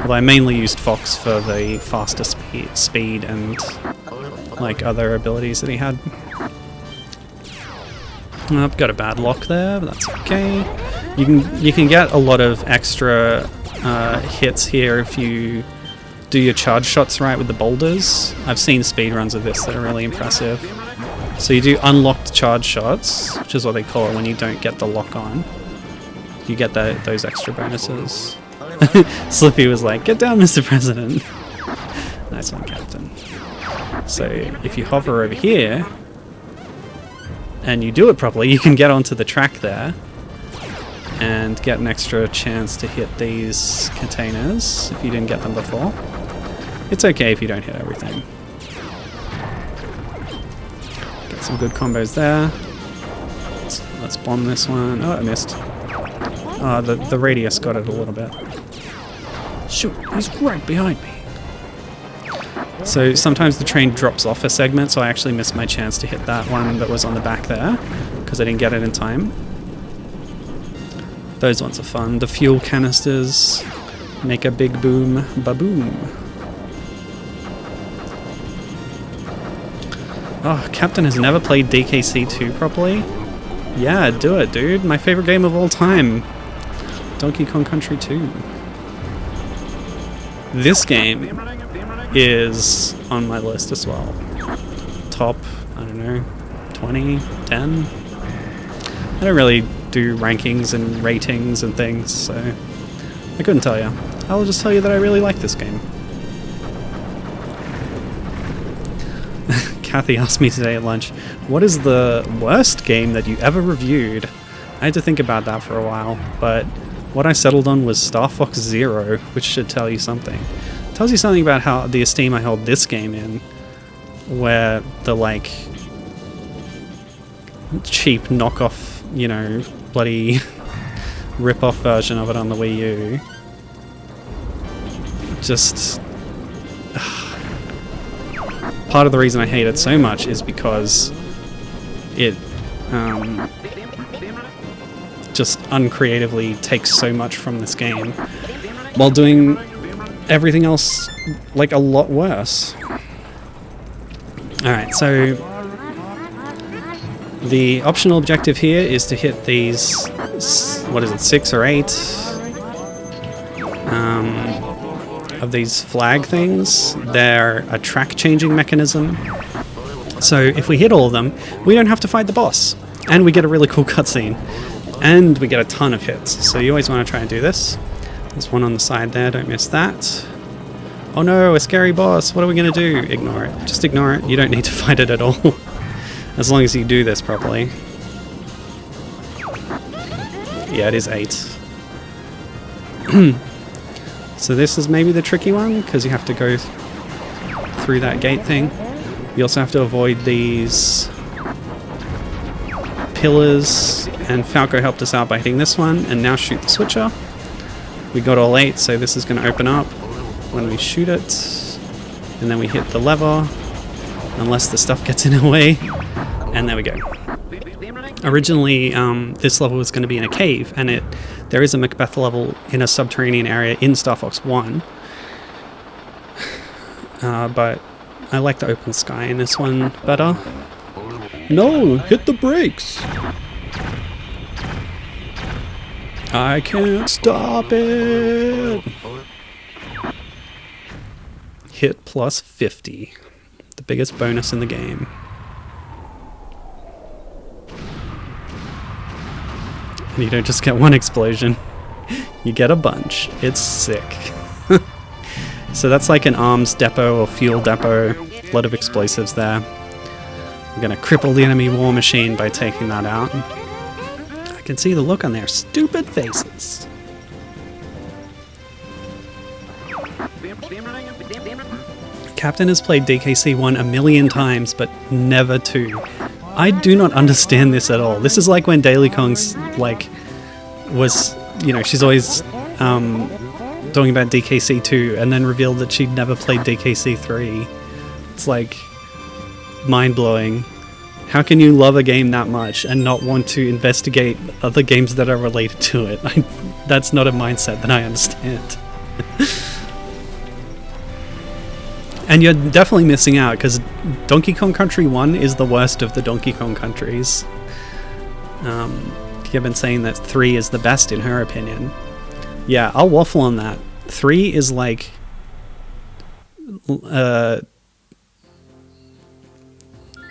Although I mainly used Fox for the faster speed and like other abilities that he had. I've got a bad lock there, but that's okay. You can get a lot of extra hits here if you do your charge shots right with the boulders. I've seen speedruns of this that are really impressive. So you do unlocked charge shots, which is what they call it when you don't get the lock on. You get those extra bonuses. Slippy was like, "Get down, Mr. President." Nice one, Captain. So if you hover over here and you do it properly, you can get onto the track there and get an extra chance to hit these containers if you didn't get them before. It's okay if you don't hit everything. Get some good combos there. Let's bomb this one. Oh, I missed. Oh, the radius got it a little bit. Shoot, he's right behind me. So sometimes the train drops off a segment, so I actually missed my chance to hit that one that was on the back there, because I didn't get it in time. Those ones are fun. The fuel canisters make a big boom, ba-boom. Oh, Captain has never played DKC2 properly? Yeah, do it, dude. My favorite game of all time. Donkey Kong Country 2. This game is on my list as well. Top, I don't know, 20, 10. I don't really do rankings and ratings and things, so I couldn't tell you. I'll just tell you that I really like this game. Kathy asked me today at lunch, what is the worst game that you ever reviewed? I had to think about that for a while, but what I settled on was Star Fox Zero, which should tell you something. It tells you something about how the esteem I held this game in, where the, like, cheap knockoff, you know, bloody rip-off version of it on the Wii U. Just... part of the reason I hate it so much is because it just uncreatively takes so much from this game while doing everything else like a lot worse. Alright, so the optional objective here is to hit these, what is it, 6 or 8 of these flag things. They're a track changing mechanism. So if we hit all of them, we don't have to fight the boss. And we get a really cool cutscene. And we get a ton of hits. So you always want to try and do this. There's one on the side there, don't miss that. Oh no, a scary boss, what are we going to do? Ignore it. Just ignore it. You don't need to fight it at all. As long as you do this properly. Yeah, it is 8. So this is maybe the tricky one, because you have to go through that gate thing. You also have to avoid these pillars, and Falco helped us out by hitting this one, and now shoot the switcher. We got all 8, so this is going to open up when we shoot it, and then we hit the lever, unless the stuff gets in our way, and there we go. Originally, this level was going to be in a cave, and there is a Macbeth level in a subterranean area in Star Fox 1. But I like the open sky in this one better. No, hit the brakes! I can't stop it! Hit plus 50. The biggest bonus in the game. And you don't just get one explosion, you get a bunch. It's sick. So that's like an arms depot or fuel depot. A lot of explosives there. I'm gonna cripple the enemy war machine by taking that out. I can see the look on their stupid faces. Captain has played DKC1 a million times, but never 2. I do not understand this at all. This is like when Daily Kong's, like, was, you know, she's always talking about DKC2 and then revealed that she'd never played DKC3. It's like mind-blowing. How can you love a game that much and not want to investigate other games that are related to it? That's not a mindset that I understand. And you're definitely missing out, because Donkey Kong Country 1 is the worst of the Donkey Kong countries. You've been saying that 3 is the best in her opinion. Yeah, I'll waffle on that. 3 is like...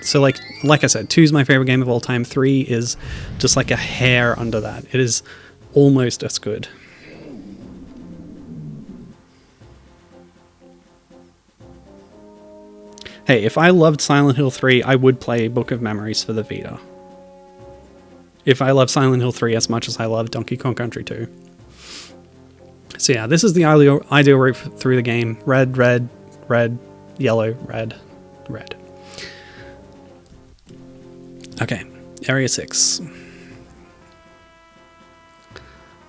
so like I said, 2 is my favorite game of all time. 3 is just like a hair under that. It is almost as good. Hey, if I loved Silent Hill 3, I would play Book of Memories for the Vita. If I love Silent Hill 3 as much as I love Donkey Kong Country 2. So yeah, this is the ideal route through the game. Red, red, red, yellow, red, red. Okay, Area 6.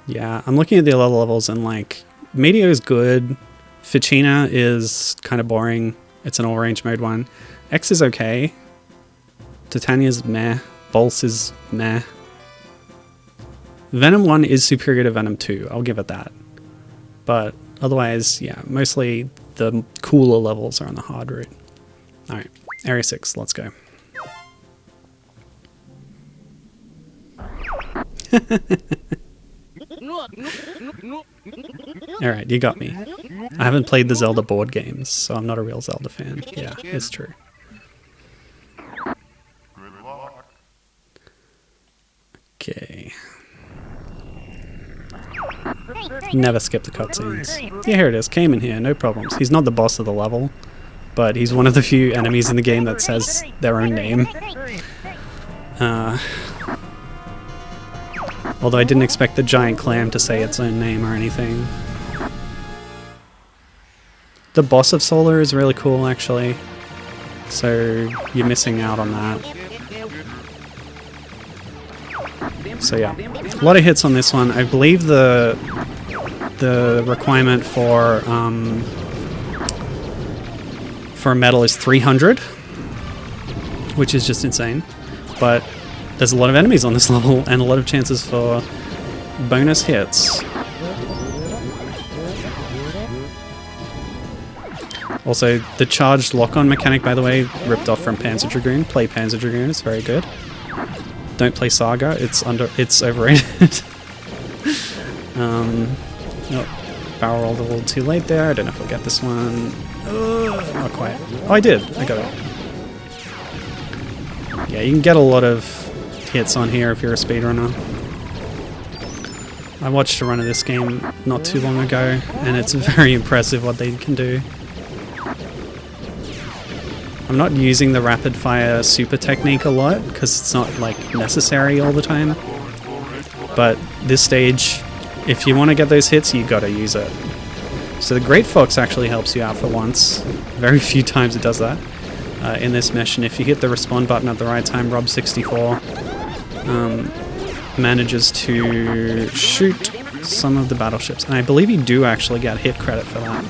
Yeah, I'm looking at the other levels and like, Medio is good. Ficina is kind of boring. It's an all-range mode one. X is okay. Titania's meh. Bolts is meh. Venom 1 is superior to Venom 2. I'll give it that. But otherwise, yeah, mostly the cooler levels are on the hard route. Alright, Area 6, let's go. Alright, you got me. I haven't played the Zelda board games, so I'm not a real Zelda fan. Yeah, it's true. Okay. Never skip the cutscenes. Yeah, here it is. Came in here, no problems. He's not the boss of the level, but he's one of the few enemies in the game that says their own name. Although I didn't expect the giant clam to say its own name or anything. The boss of Solar is really cool, actually. So you're missing out on that. So yeah, a lot of hits on this one. I believe the requirement for a medal is 300, which is just insane. But there's a lot of enemies on this level and a lot of chances for bonus hits. Also, the charged lock-on mechanic, by the way, ripped off from Panzer Dragoon. Play Panzer Dragoon, it's very good. Don't play Saga, it's overrated. Nope, barrel rolled a little too late there. I don't know if I'll get this one. Not quite. Oh, I did. I got it. Yeah, you can get a lot of hits on here if you're a speedrunner. I watched a run of this game not too long ago, and it's very impressive what they can do. I'm not using the rapid fire super technique a lot because it's not like necessary all the time. But this stage, if you want to get those hits, you gotta use it. So the Great Fox actually helps you out for once. Very few times it does that. In this mission, if you hit the respawn button at the right time, Rob64 manages to shoot some of the battleships. And I believe you do actually get hit credit for that.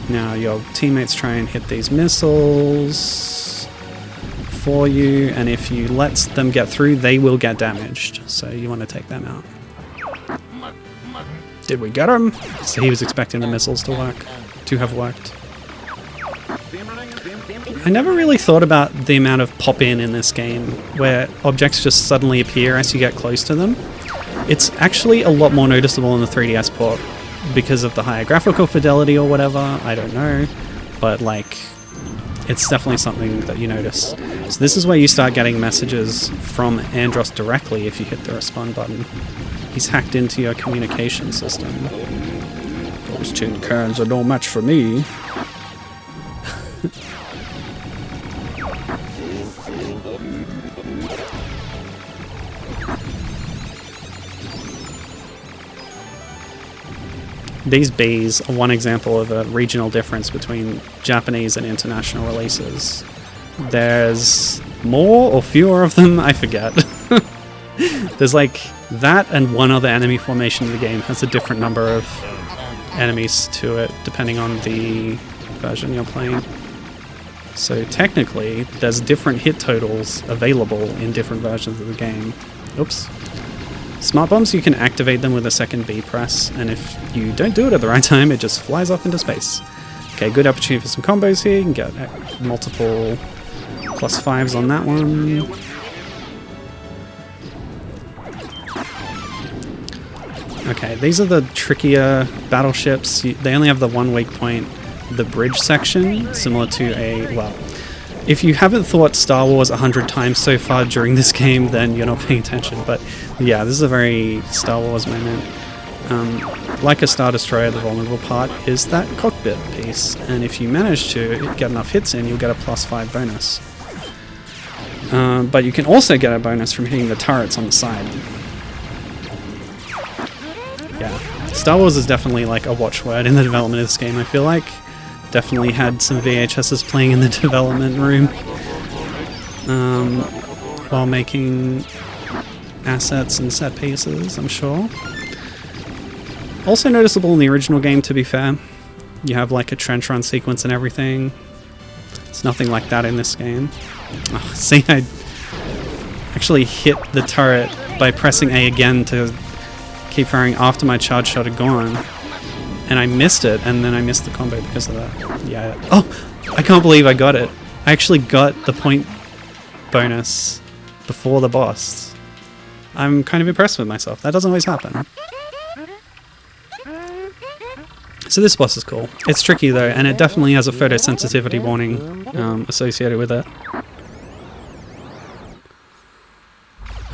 Now your teammates try and hit these missiles for you, and if you let them get through, they will get damaged. So you want to take them out. Did we get him? So he was expecting the missiles to have worked. I never really thought about the amount of pop-in in this game, where objects just suddenly appear as you get close to them. It's actually a lot more noticeable in the 3DS port, because of the higher graphical fidelity or whatever, I don't know, but like, it's definitely something that you notice. So this is where you start getting messages from Andros directly if you hit the respawn button. He's hacked into your communication system. Those tin cans are no match for me. These bees are one example of a regional difference between Japanese and international releases. There's more or fewer of them, I forget. There's like that and one other enemy formation in the game has a different number of enemies to it, depending on the version you're playing. So technically, there's different hit totals available in different versions of the game. Oops. Smart bombs, you can activate them with a second B press, and if you don't do it at the right time, it just flies off into space. Okay, good opportunity for some combos here. You can get multiple +5s on that one. Okay, these are the trickier battleships. They only have the one weak point, the bridge section, similar to a, well, if you haven't thought Star Wars 100 times so far during this game, then you're not paying attention. But yeah, this is a very Star Wars moment. Like a Star Destroyer, the vulnerable part is that cockpit piece. And if you manage to get enough hits in, you'll get a +5 bonus. But you can also get a bonus from hitting the turrets on the side. Yeah, Star Wars is definitely like a watchword in the development of this game, I feel like. Definitely had some VHSs playing in the development room while making assets and set pieces, I'm sure. Also noticeable in the original game, to be fair. You have like a trench run sequence and everything. It's nothing like that in this game. Oh, see, I actually hit the turret by pressing A again to keep firing after my charge shot had gone. And I missed it, and then I missed the combo because of that. Yeah. Oh! I can't believe I got it. I actually got the point bonus before the boss. I'm kind of impressed with myself. That doesn't always happen. So this boss is cool. It's tricky though, and it definitely has a photosensitivity warning associated with it.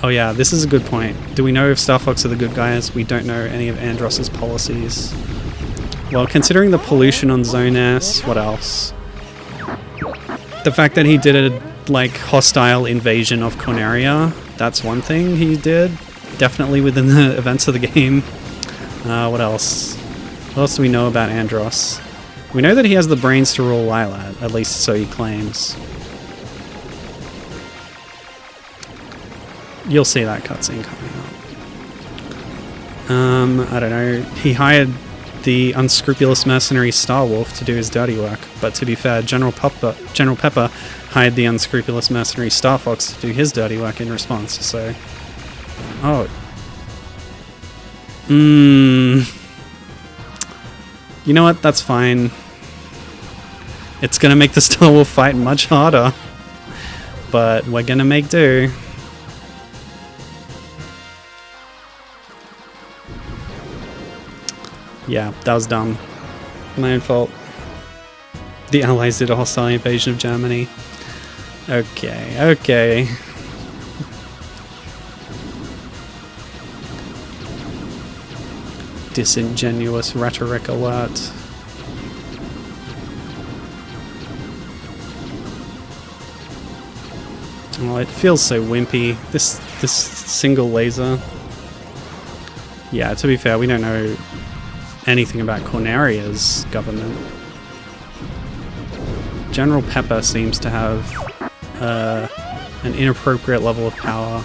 Oh yeah, this is a good point. Do we know if Star Fox are the good guys? We don't know any of Andross's policies. Well, considering the pollution on Zone S, what else? The fact that he did a, like, hostile invasion of Corneria, that's one thing he did. Definitely within the events of the game. What else? What else do we know about Andross? We know that he has the brains to rule Lylat, at least so he claims. You'll see that cutscene coming up. I don't know. He hired the unscrupulous mercenary Starwolf to do his dirty work, but to be fair, General Pepper hired the unscrupulous mercenary Star Fox to do his dirty work in response, so... Oh. You know what? That's fine. It's gonna make the Starwolf fight much harder, but we're gonna make do. Yeah, that was dumb. My own fault. The Allies did a hostile invasion of Germany. Okay, okay. Disingenuous rhetoric alert. Oh, it feels so wimpy. This single laser. Yeah, to be fair, we don't know anything about Corneria's government. General Pepper seems to have an inappropriate level of power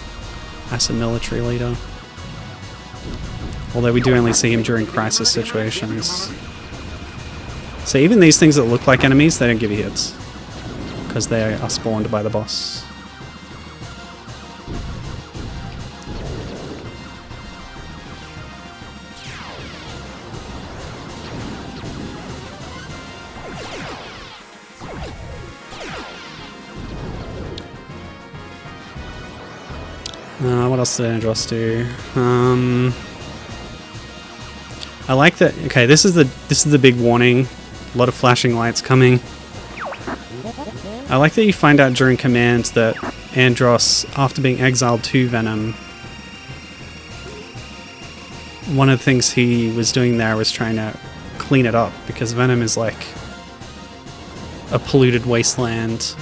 as a military leader. Although we do only see him during crisis situations. So even these things that look like enemies, they don't give you hits. Because they are spawned by the boss. What else did Andross do? I like that. Okay, this is the big warning. A lot of flashing lights coming. I like that you find out during command that Andross, after being exiled to Venom, one of the things he was doing there was trying to clean it up, because Venom is like a polluted wasteland,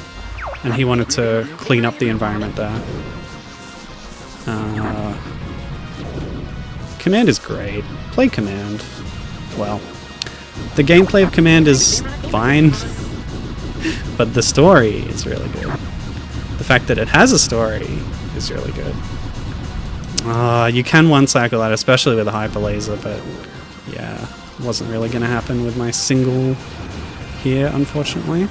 and he wanted to clean up the environment there. Command is great. Play Command. Well, the gameplay of Command is fine, but the story is really good. The fact that it has a story is really good. You can one-cycle that, especially with a hyper laser, but yeah, it wasn't really going to happen with my single here, unfortunately.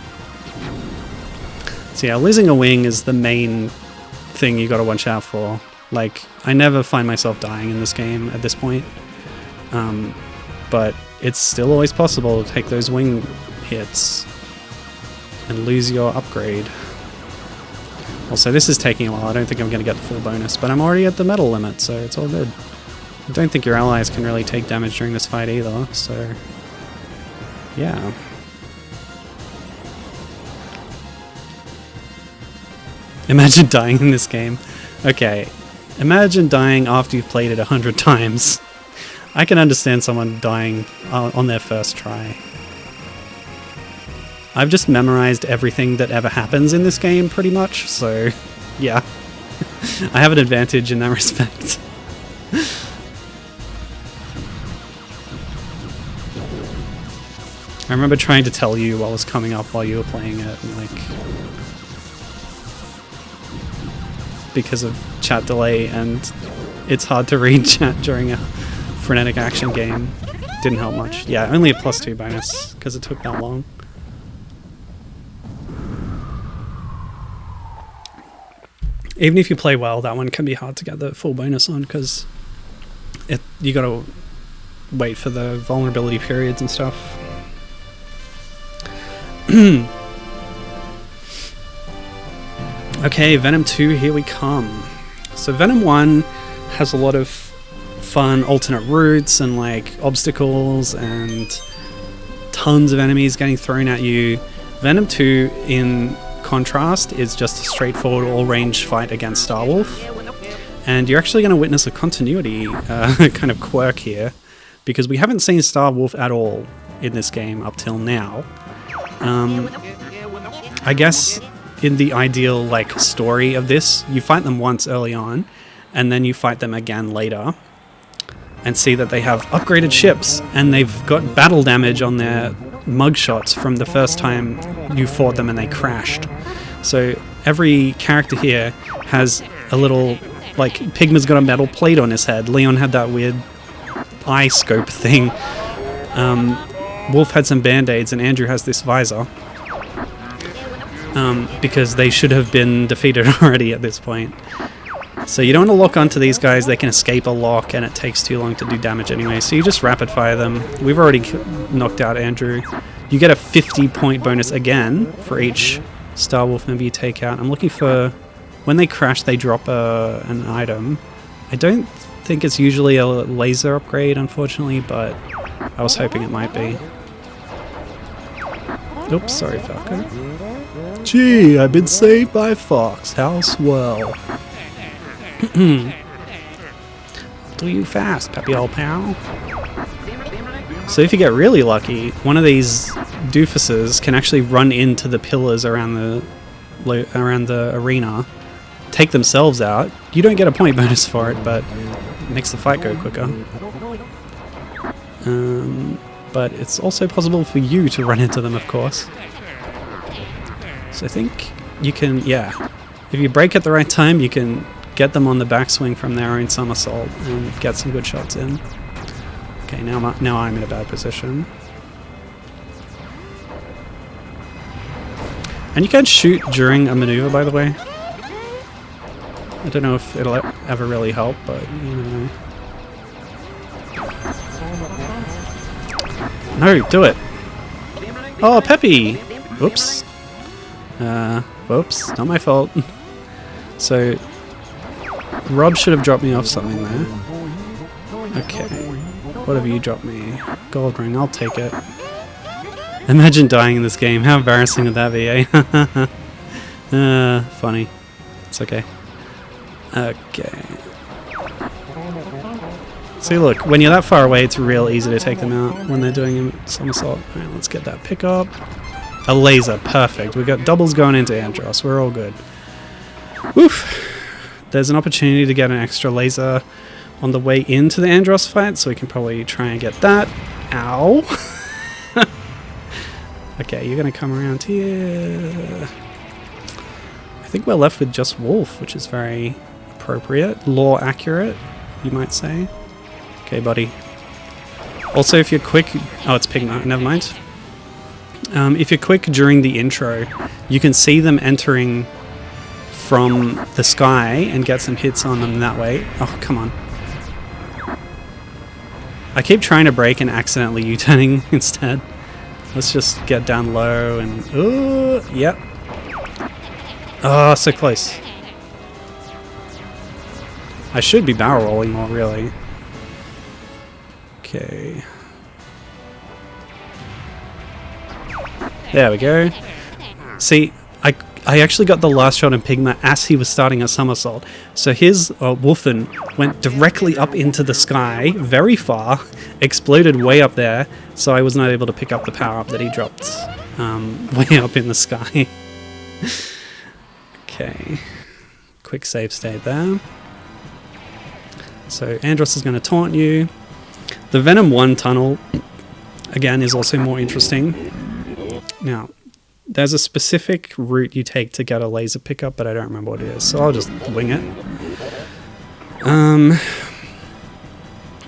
So yeah, losing a wing is the main thing you got to watch out for. Like, I never find myself dying in this game at this point, but it's still always possible to take those wing hits and lose your upgrade. Also, this is taking a while. I don't think I'm going to get the full bonus, but I'm already at the metal limit, so it's all good. I don't think your allies can really take damage during this fight either, so yeah. Imagine dying in this game. Okay. Imagine dying after you've played it 100 times. I can understand someone dying on their first try. I've just memorized everything that ever happens in this game, pretty much, so yeah. I have an advantage in that respect. I remember trying to tell you what was coming up while you were playing it, and like... because of chat delay, and it's hard to read chat during a frenetic action game. Didn't help much. Yeah, only a +2 bonus, because it took that long. Even if you play well, that one can be hard to get the full bonus on, because you gotta wait for the vulnerability periods and stuff. Okay, Venom 2, here we come. So Venom 1 has a lot of fun alternate routes and like obstacles and tons of enemies getting thrown at you. Venom 2, in contrast, is just a straightforward all-range fight against Starwolf. And you're actually going to witness a continuity kind of quirk here, because we haven't seen Star Wolf at all in this game up till now. I guess in the ideal like story of this, you fight them once early on, and then you fight them again later, and see that they have upgraded ships, and they've got battle damage on their mugshots from the first time you fought them and they crashed. So every character here has a little, like, Pigma's got a metal plate on his head, Leon had that weird eye scope thing, Wolf had some band-aids, and Andrew has this visor. Because they should have been defeated already at this point. So you don't want to lock onto these guys, they can escape a lock and it takes too long to do damage anyway, so you just rapid fire them. We've already knocked out Andrew. You get a 50-point bonus again for each Star Wolf member you take out. I'm looking for... When they crash, they drop an item. I don't think it's usually a laser upgrade, unfortunately, but I was hoping it might be. Oops, sorry, Falco. Gee, I've been saved by Fox. How swell. Do you fast, peppy old pal. So if you get really lucky, one of these doofuses can actually run into the pillars around the arena, take themselves out. You don't get a point bonus for it, but it makes the fight go quicker. But it's also possible for you to run into them, of course. So I think you can, yeah, if you break at the right time, you can get them on the backswing from their own somersault and get some good shots in. Okay, now I'm in a bad position. And you can shoot during a maneuver, by the way. I don't know if it'll ever really help, but you know. No, do it. Oh, Peppy! Oops. Whoops, not my fault. So, Rob should have dropped me off something there. Okay. What have you dropped me? Gold ring, I'll take it. Imagine dying in this game. How embarrassing would that be, eh? Funny. It's okay. Okay. See, look, when you're that far away, it's real easy to take them out when they're doing a somersault. Alright, let's get that pickup. A laser, perfect. We've got doubles going into Andros. We're all good. Oof. There's an opportunity to get an extra laser on the way into the Andros fight, so we can probably try and get that. Ow. Okay, you're going to come around here. I think we're left with just Wolf, which is very appropriate. Lore accurate, you might say. Okay, buddy. Also, if you're quick... Oh, it's Pigma. Never mind. If you're quick during the intro, you can see them entering from the sky and get some hits on them that way. Oh, come on. I keep trying to brake and accidentally U-turning instead. Let's just get down low and... Ooh, yep. Oh, so close. I should be barrel rolling more, really. Okay. There we go. See, I actually got the last shot on Pigma as he was starting a somersault. So his Wolfen went directly up into the sky, very far, exploded way up there, so I was not able to pick up the power-up that he dropped way up in the sky. Okay. Quick save state there. So Andros is going to taunt you. The Venom 1 tunnel, again, is also more interesting. Now, there's a specific route you take to get a laser pickup, but I don't remember what it is, so I'll just wing it.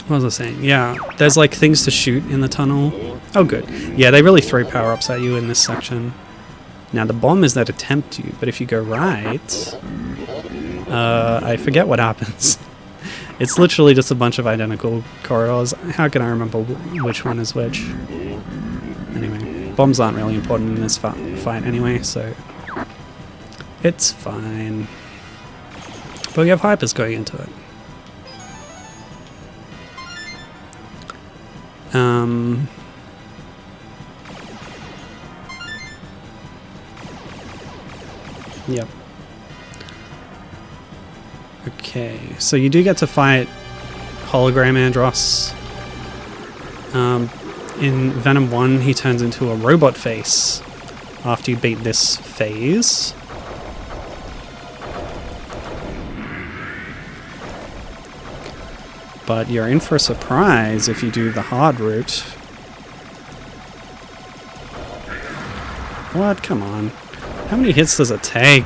What was I saying? Yeah, there's like things to shoot in the tunnel. Oh, good. Yeah, they really throw power-ups at you in this section. Now, the bomb is there to tempt you, but if you go right... I forget what happens. It's literally just a bunch of identical corridors. How can I remember which one is which? Anyway, bombs aren't really important in this fight anyway, so it's fine. But we have hypers going into it. Yep. Okay, so you do get to fight Hologram Andross. In Venom 1, he turns into a robot face after you beat this phase. But you're in for a surprise if you do the hard route. What? Come on. How many hits does it take?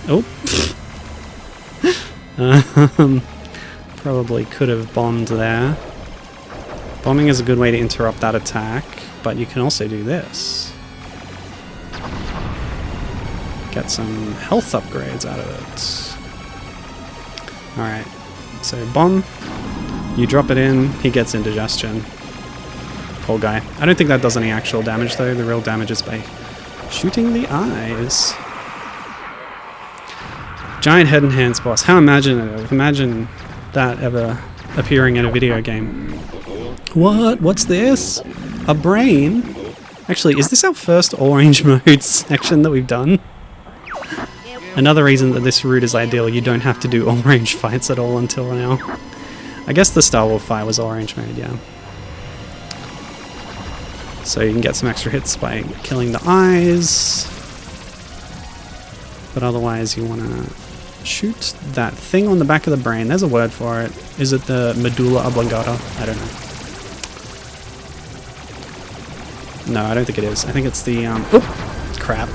Oh. Probably could have bombed there. Bombing is a good way to interrupt that attack, but you can also do this. Get some health upgrades out of it. Alright, so bomb. You drop it in, he gets indigestion. Poor guy. I don't think that does any actual damage though. The real damage is by shooting the eyes. Giant head and hands boss. How imaginative. Imagine that ever appearing in a video game. What? What's this? A brain? Actually, is this our first orange mode section that we've done? Another reason that this route is ideal, you don't have to do orange fights at all until now. I guess the Star Wars fight was orange mode, yeah. So you can get some extra hits by killing the eyes. But otherwise you want to shoot that thing on the back of the brain. There's a word for it. Is it the medulla oblongata? I don't know. No, I don't think it is. I think it's the, oop! Crap.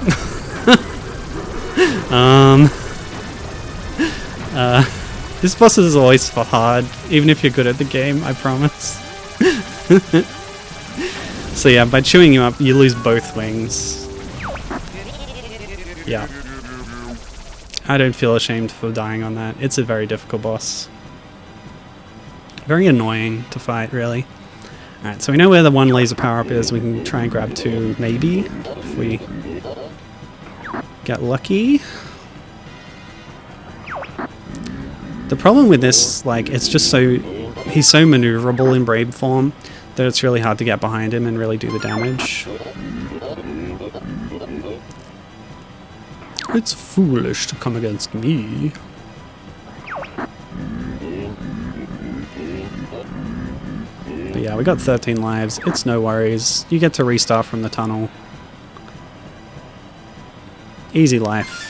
This boss is always for hard, even if you're good at the game, I promise. So yeah, by chewing you up, you lose both wings. Yeah. I don't feel ashamed for dying on that. It's a very difficult boss. Very annoying to fight, really. Alright, so we know where the one laser power-up is. We can try and grab two, maybe, if we get lucky. The problem with this, like, it's just so... he's so maneuverable in Brave form that it's really hard to get behind him and really do the damage. It's foolish to come against me. But yeah, we got 13 lives. It's no worries. You get to restart from the tunnel. Easy life.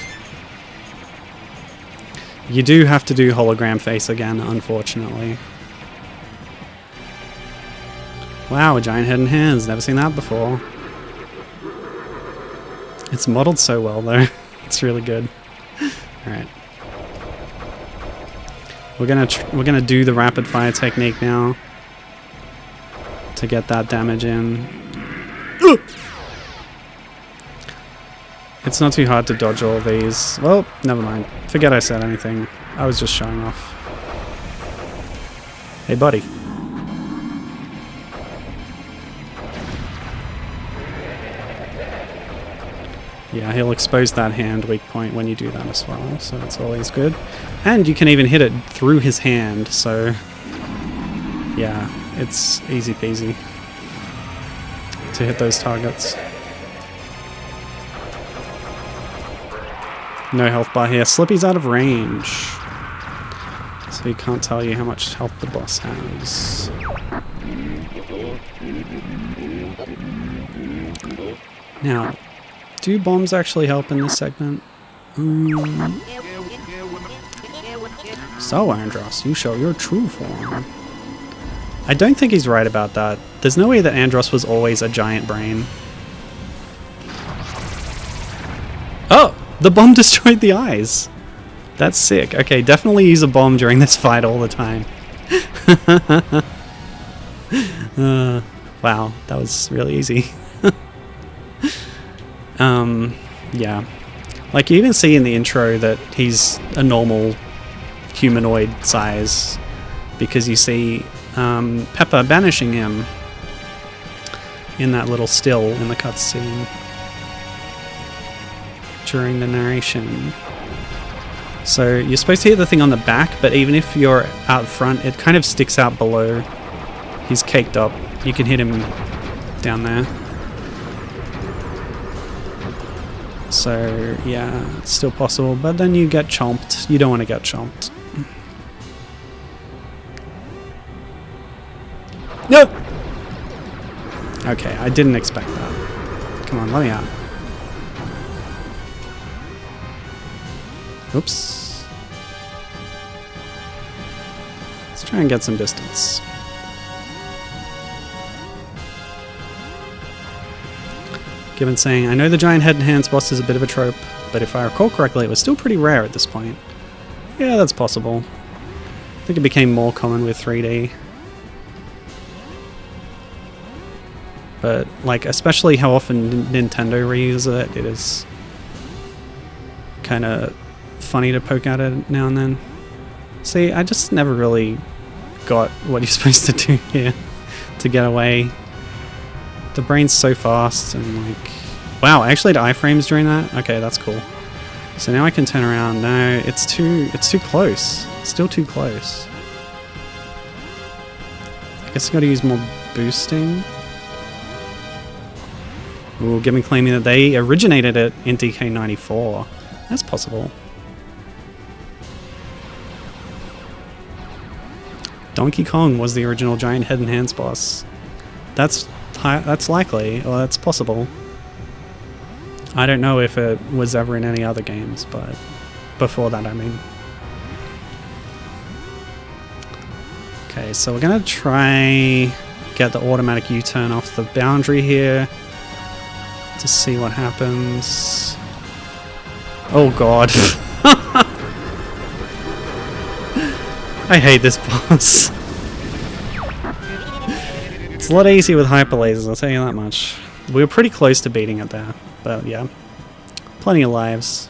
You do have to do hologram face again, unfortunately. Wow, a giant head and hands. Never seen that before. It's modeled so well, though. It's really good. All right. We're gonna do the rapid fire technique now to get that damage in. It's not too hard to dodge all these. Well, never mind. Forget I said anything. I was just showing off. Hey, buddy. Yeah, he'll expose that hand weak point when you do that as well, so it's always good. And you can even hit it through his hand, so... yeah, it's easy peasy to hit those targets. No health bar here. Slippy's out of range, so he can't tell you how much health the boss has. Now, do bombs actually help in this segment? So, Andross, you show your true form. I don't think he's right about that. There's no way that Andross was always a giant brain. Oh! The bomb destroyed the eyes! That's sick. Okay, definitely use a bomb during this fight all the time. Wow, that was really easy. Yeah. Like, you even see in the intro that he's a normal humanoid size, because you see Pepper banishing him in that little still in the cutscene during the narration. So you're supposed to hit the thing on the back, but even if you're out front, it kind of sticks out below. He's caked up. You can hit him down there. So yeah, it's still possible, but then you get chomped. You don't want to get chomped. No! Okay, I didn't expect that. Come on, let me out. Oops. Let's try and get some distance. Given saying, I know the giant head and hands boss is a bit of a trope, but if I recall correctly, it was still pretty rare at this point. Yeah, that's possible. I think it became more common with 3D. But, like, especially how often Nintendo reuses it, it is kind of funny to poke at it now and then. See, I just never really got what you're supposed to do here to get away. The brain's so fast and, like... Wow, actually the iframes during that? Okay, that's cool. So now I can turn around. No, it's too close. Still too close. I guess I gotta use more boosting. Ooh, Gibbon claiming that they originated it in DK94. That's possible. Donkey Kong was the original giant head and hands boss. That's likely, or that's possible. I don't know if it was ever in any other games, but before that, I mean. Okay, so we're gonna try get the automatic U-turn off the boundary here to see what happens. Oh god. I hate this boss. It's a lot easier with hyper lasers, I'll tell you that much. We were pretty close to beating it there, but yeah. Plenty of lives.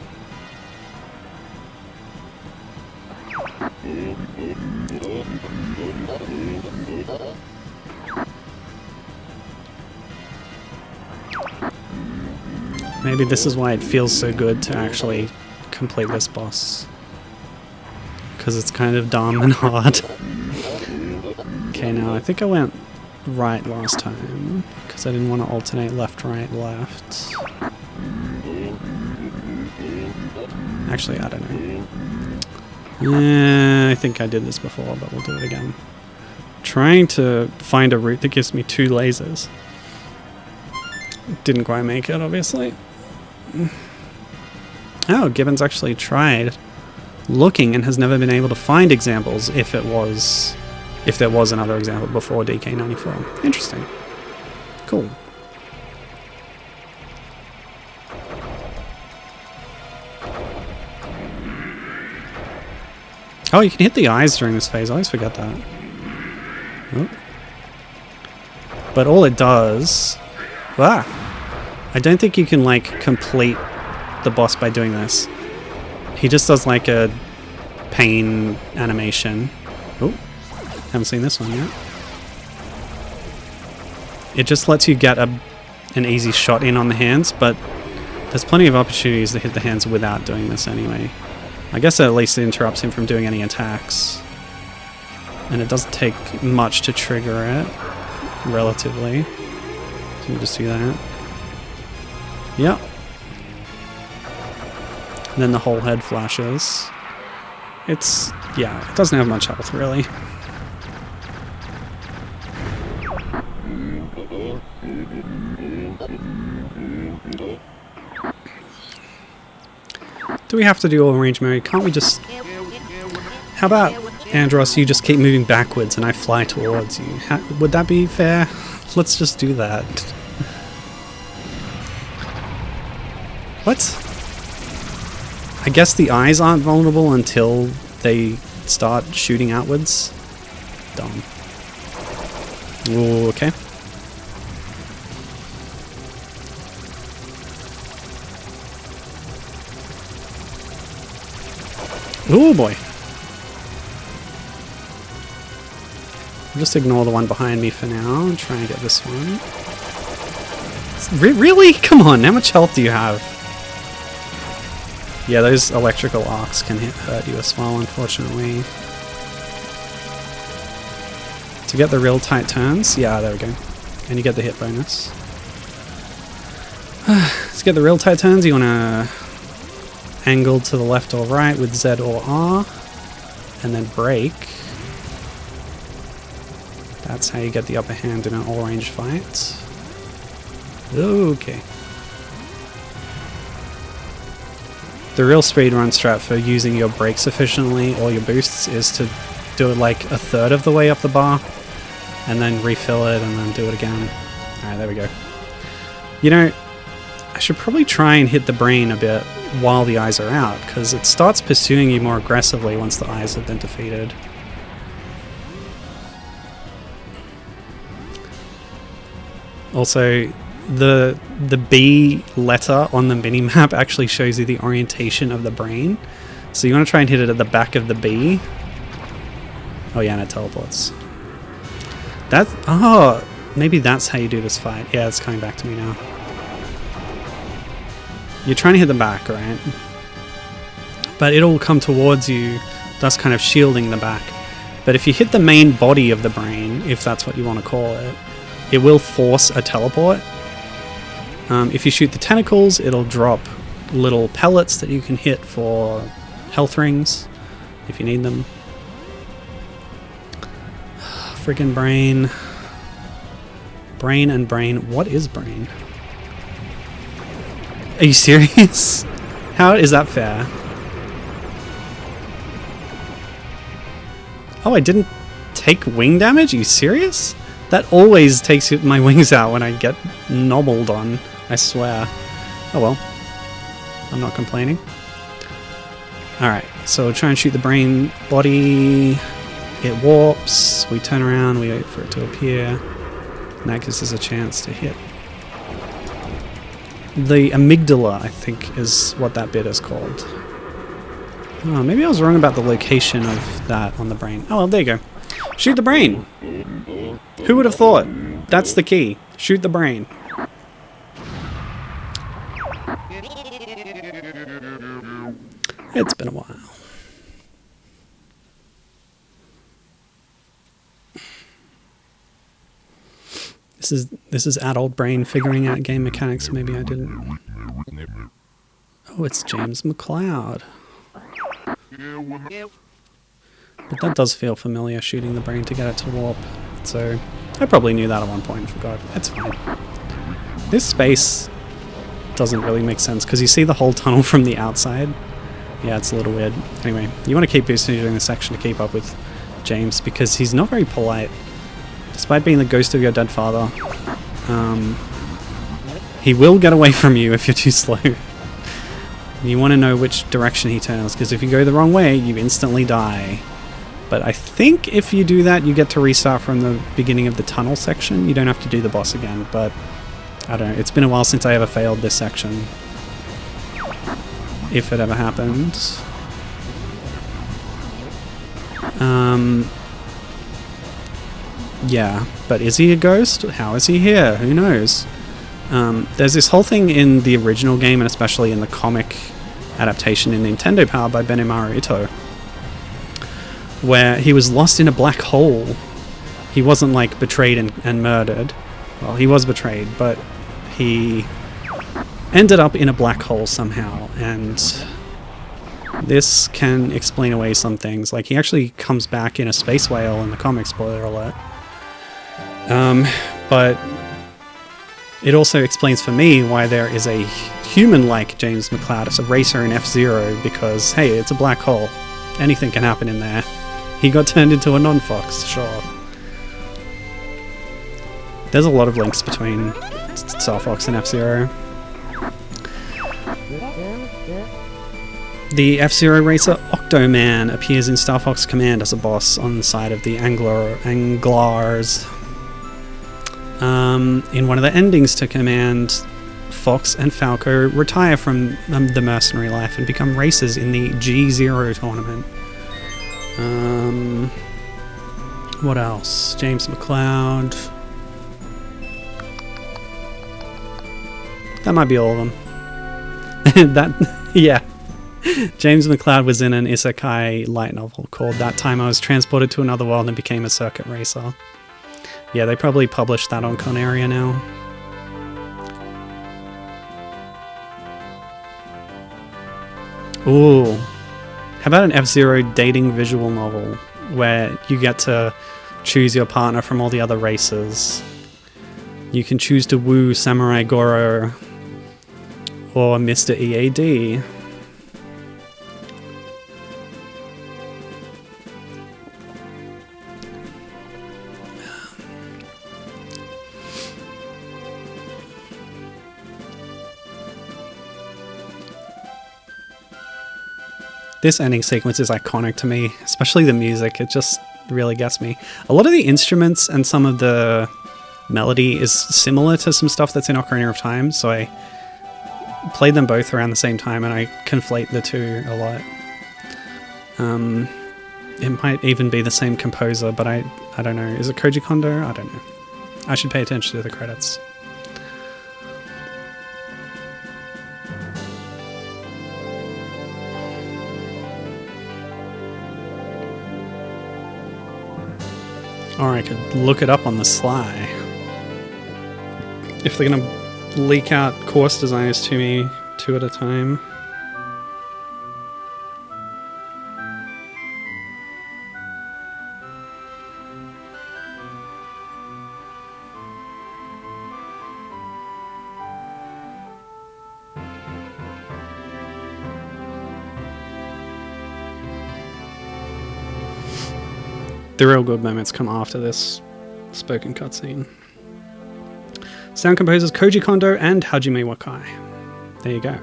Maybe this is why it feels so good to actually complete this boss. Because it's kind of dumb and hard. Okay, now I think I went right last time. Because I didn't want to alternate left, right, left. Actually, I don't know. I think I did this before, but we'll do it again. Trying to find a route that gives me 2 lasers. Didn't quite make it, obviously. Oh, Gibbons actually tried looking and has never been able to find examples if there was another example before DK94. Interesting. Cool. Oh, you can hit the eyes during this phase. I always forget that. Oh. But all it does... Ah! I don't think you can, like, complete the boss by doing this. He just does, like, a pain animation. Oh, haven't seen this one yet. It just lets you get an easy shot in on the hands, but there's plenty of opportunities to hit the hands without doing this anyway. I guess at least it interrupts him from doing any attacks. And it doesn't take much to trigger it, relatively. So you just do that. Yep. And then the whole head flashes. It's... yeah, it doesn't have much health, really. Do we have to do all range mode? Can't we just... How about, Andros, you just keep moving backwards and I fly towards you? Would that be fair? Let's just do that. What? I guess the eyes aren't vulnerable until they start shooting outwards. Dumb. Ooh, okay. Oh boy. Just ignore the one behind me for now and try and get this one. Really? Come on, how much health do you have? Yeah, those electrical arcs can hurt you as well, unfortunately. To get the real tight turns, yeah, there we go. And you get the hit bonus. let's get the real tight turns. You want to angle to the left or right with Z or R, and then brake. That's how you get the upper hand in an all-range fight. Okay. The real speedrun strat for using your brakes efficiently or your boosts is to do it like a third of the way up the bar, and then refill it, and then do it again. Alright, there we go. You know, I should probably try and hit the brain a bit while the eyes are out, because it starts pursuing you more aggressively once the eyes have been defeated. Also, the B letter on the minimap actually shows you the orientation of the brain. So you want to try and hit it at the back of the B. Oh yeah, and it teleports. Oh, maybe that's how you do this fight. Yeah, it's coming back to me now. You're trying to hit the back, right? But it'll come towards you, thus kind of shielding the back. But if you hit the main body of the brain, if that's what you want to call it, it will force a teleport. If you shoot the tentacles, it'll drop little pellets that you can hit for health rings, if you need them. Friggin' brain. Brain and brain. What is brain? Are you serious? How is that fair? Oh, I didn't take wing damage? Are you serious? That always takes my wings out when I get nobbled on, I swear. Oh well. I'm not complaining. Alright, so we'll try and shoot the brain body. It warps. We turn around, we wait for it to appear. And that gives us a chance to hit. The amygdala, I think, is what that bit is called. Oh, maybe I was wrong about the location of that on the brain. Oh, well, there you go. Shoot the brain! Who would have thought? That's the key. Shoot the brain. It's been a while. This is adult brain figuring out game mechanics. Maybe I didn't. Oh, it's James McCloud. But that does feel familiar, shooting the brain to get it to warp. So I probably knew that at one point and forgot. It's fine. This space doesn't really make sense because you see the whole tunnel from the outside. Yeah, it's a little weird. Anyway, you want to keep boosting during this section to keep up with James because he's not very polite. Despite being the ghost of your dead father, he will get away from you if you're too slow. You want to know which direction he turns, because if you go the wrong way, you instantly die. But I think if you do that, you get to restart from the beginning of the tunnel section. You don't have to do the boss again, but I don't know. It's been a while since I ever failed this section. If it ever happened. Yeah, but is he a ghost? How is he here? Who knows? There's this whole thing in the original game, and especially in the comic adaptation in Nintendo Power by Benemaru Ito, where he was lost in a black hole. He wasn't like betrayed and murdered. Well, he was betrayed, but he ended up in a black hole somehow, and this can explain away some things. Like, he actually comes back in a space whale in the comic, spoiler alert. But it also explains for me why there is a human-like James McCloud as a racer in F-Zero, because, hey, it's a black hole. Anything can happen in there. He got turned into a non-fox, sure. There's a lot of links between Star Fox and F-Zero. The F-Zero racer Octoman appears in Star Fox Command as a boss on the side of the Anglars. In one of the endings to Command, Fox and Falco retire from the mercenary life and become racers in the G0 tournament. What else? James McCloud. That might be all of them. Yeah. James McCloud was in an isekai light novel called That Time I Was Transported to Another World and Became a Circuit Racer. Yeah, they probably published that on Conaria now. Ooh. How about an F-Zero dating visual novel where you get to choose your partner from all the other races? You can choose to woo Samurai Goro or Mr. EAD. This ending sequence is iconic to me, especially the music. It just really gets me. A lot of the instruments and some of the melody is similar to some stuff that's in Ocarina of Time, so I played them both around the same time and I conflate the two a lot. It might even be the same composer, but I don't know. Is it Koji Kondo? I don't know. I should pay attention to the credits. Or I could look it up on the sly. If they're going to leak out course designers to me 2 at a time. The real good moments come after this spoken cutscene. Sound composers Koji Kondo and Hajime Wakai. There you go.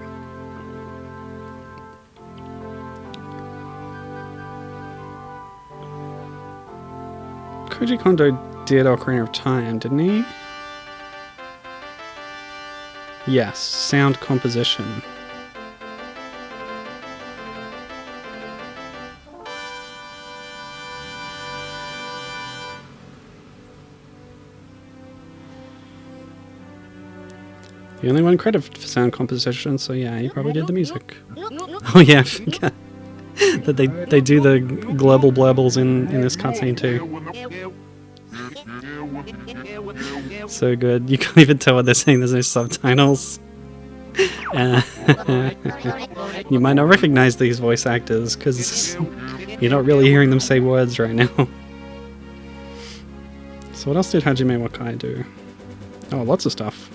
Koji Kondo did Ocarina of Time, didn't he? Yes, sound composition. The only one credit for sound composition, so yeah, he probably did the music. Oh yeah, I forget that they do the global blurbles in this cutscene too. So good. You can't even tell what they're saying, there's no subtitles. You might not recognize these voice actors, because you're not really hearing them say words right now. So what else did Hajime Wakai do? Oh, lots of stuff.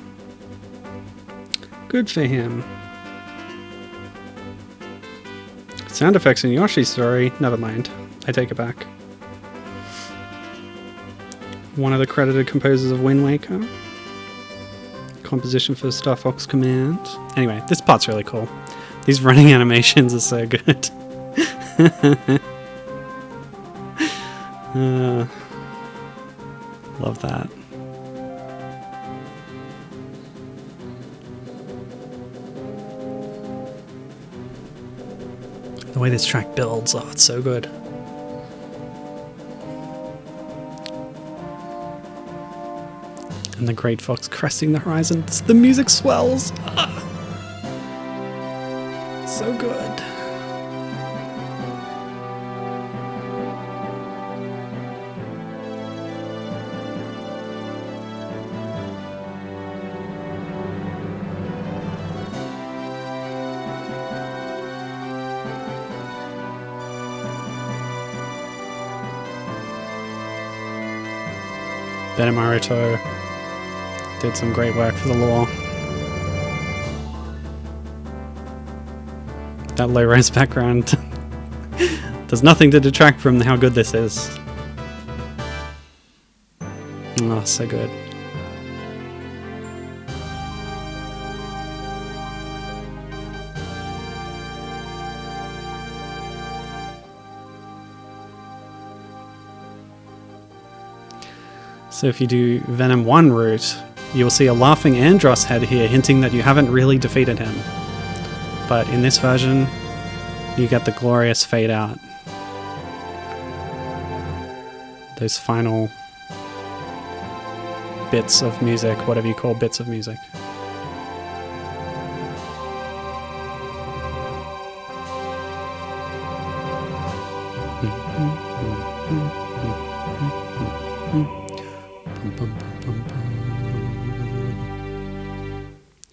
Good for him. Sound effects in Yoshi's Story? Never mind. I take it back. One of the credited composers of Wind Waker. Composition for Star Fox Command. Anyway, this part's really cool. These running animations are so good. Love that. The way this track builds, oh, it's so good. And the great fox cresting the horizon. The music swells. Ah. So good. Benemaruto did some great work for the lore. That low-res background does nothing to detract from how good this is. Oh, so good. So if you do Venom 1 route, you'll see a laughing Andros head here, hinting that you haven't really defeated him. But in this version, you get the glorious fade out. Those final bits of music, whatever you call bits of music.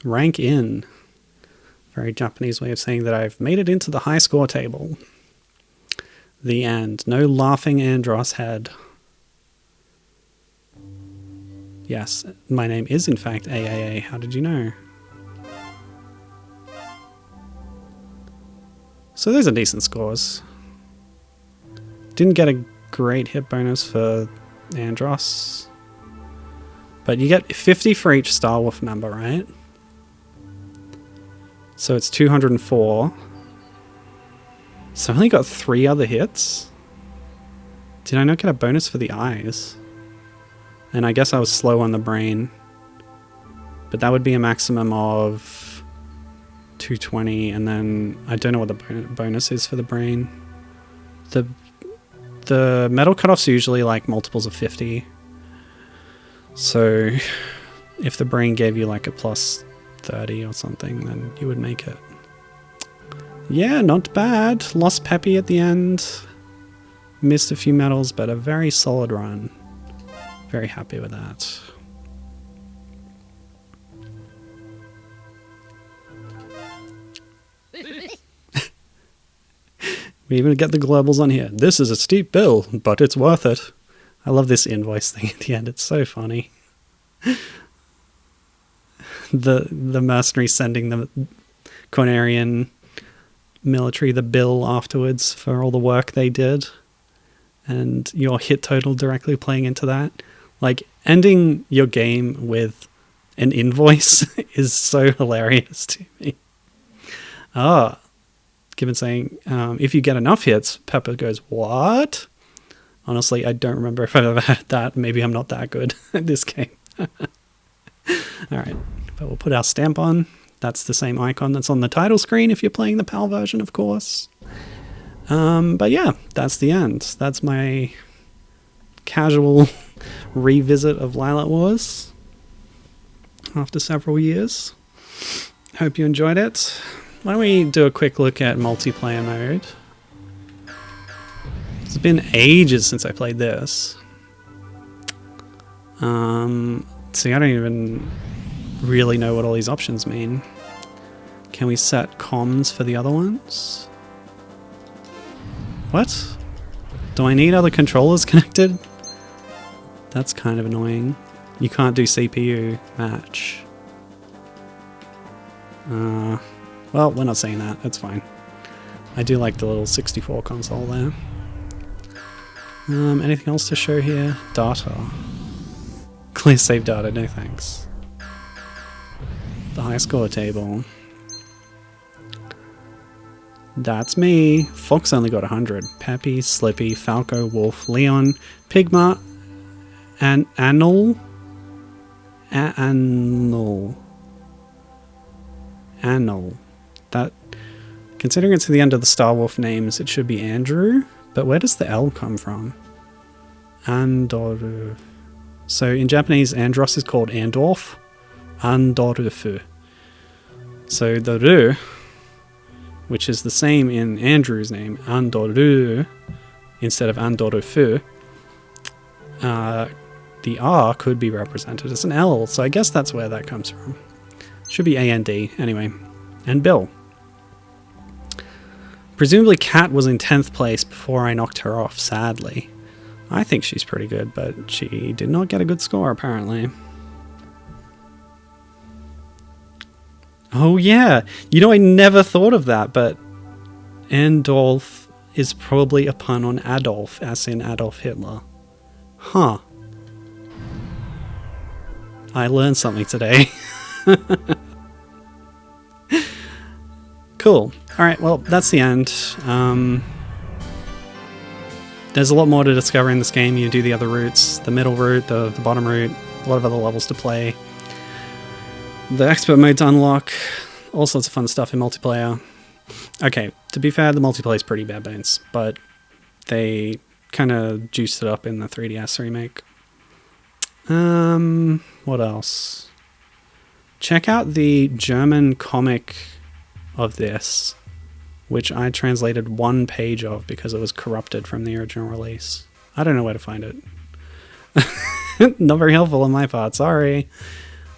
Rank in. Very Japanese way of saying that I've made it into the high score table. The end. No laughing Andros head. Yes, my name is in fact AAA. How did you know? So those are decent scores. Didn't get a great hit bonus for Andros. But you get 50 for each Star Wolf member, right? So it's 204. So I only got 3 other hits. Did I not get a bonus for the eyes? And I guess I was slow on the brain. But that would be a maximum of 220, and then I don't know what the bonus is for the brain. The metal cutoff's usually like multiples of 50. So if the brain gave you like a plus 30 or something, then you would make it. Yeah, not bad. Lost Peppy at the end. Missed a few medals, but a very solid run. Very happy with that. We even get the globals on here. This is a steep bill, but it's worth it. I love this invoice thing at the end. It's so funny. The mercenary sending the Cornerian military the bill afterwards for all the work they did. And your hit total directly playing into that. Like, ending your game with an invoice is so hilarious to me. Given saying, if you get enough hits, Pepper goes, what? Honestly, I don't remember if I've ever had that. Maybe I'm not that good at this game. Alright, but we'll put our stamp on. That's the same icon that's on the title screen if you're playing the PAL version, of course. But yeah, that's the end. That's my casual revisit of Lylat Wars after several years. Hope you enjoyed it. Why don't we do a quick look at multiplayer mode? It's been ages since I played this. See, I don't even really know what all these options mean. Can we set comms for the other ones? What? Do I need other controllers connected? That's kind of annoying. You can't do CPU match. Well, we're not saying that. That's fine. I do like the little 64 console there. Anything else to show here? Data. Clear save data, no thanks. The high score table. That's me. Fox only got 100. Peppy, Slippy, Falco, Wolf, Leon, Pigma, and Anil. Anil. That, considering it's the end of the Star Wolf names, it should be Andrew. But where does the L come from? Andoru. So in Japanese, Andros is called Andorf. Andorufu. So the Ru, which is the same in Andrew's name, Andoru, instead of Andorufu, the R could be represented as an L. So I guess that's where that comes from. Should be A-N-D, anyway. And Bill. Presumably Kat was in 10th place before I knocked her off, sadly. I think she's pretty good, but she did not get a good score, apparently. Oh yeah, you know, I never thought of that, but Andolf is probably a pun on Adolf, as in Adolf Hitler. Huh. I learned something today. Cool. Alright, well, that's the end. There's a lot more to discover in this game. You do the other routes, the middle route, the bottom route, a lot of other levels to play. The expert mode to unlock, all sorts of fun stuff in multiplayer. Okay, to be fair, the multiplayer is pretty bare bones, but they kind of juiced it up in the 3DS remake. What else? Check out the German comic of this, which I translated one page of because it was corrupted from the original release. I don't know where to find it. Not very helpful on my part, sorry.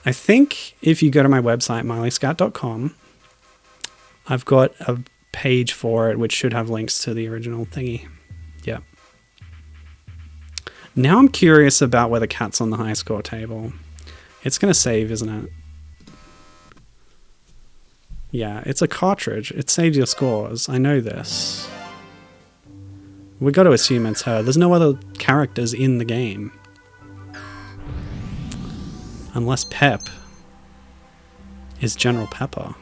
I think if you go to my website, mileyscout.com, I've got a page for it which should have links to the original thingy. Yeah. Now I'm curious about whether Cat's on the high score table. It's going to save, isn't it? Yeah, it's a cartridge. It saves your scores. I know this. We've got to assume it's her. There's no other characters in the game. Unless Pep is General Pepper.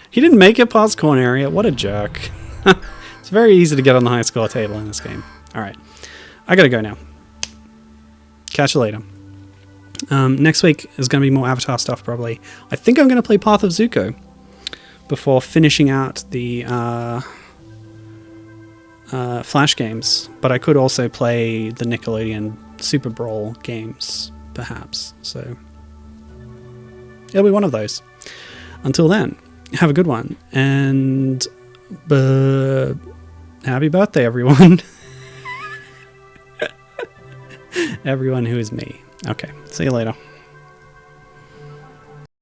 He didn't make it past Corneria. What a jerk. It's very easy to get on the high score table in this game. Alright. I gotta go now. Catch you later. Next week is going to be more Avatar stuff, probably. I think I'm going to play Path of Zuko before finishing out the Flash games. But I could also play the Nickelodeon Super Brawl games, perhaps. So it'll be one of those. Until then, have a good one. And happy birthday, everyone. Everyone who is me. Okay, see you later.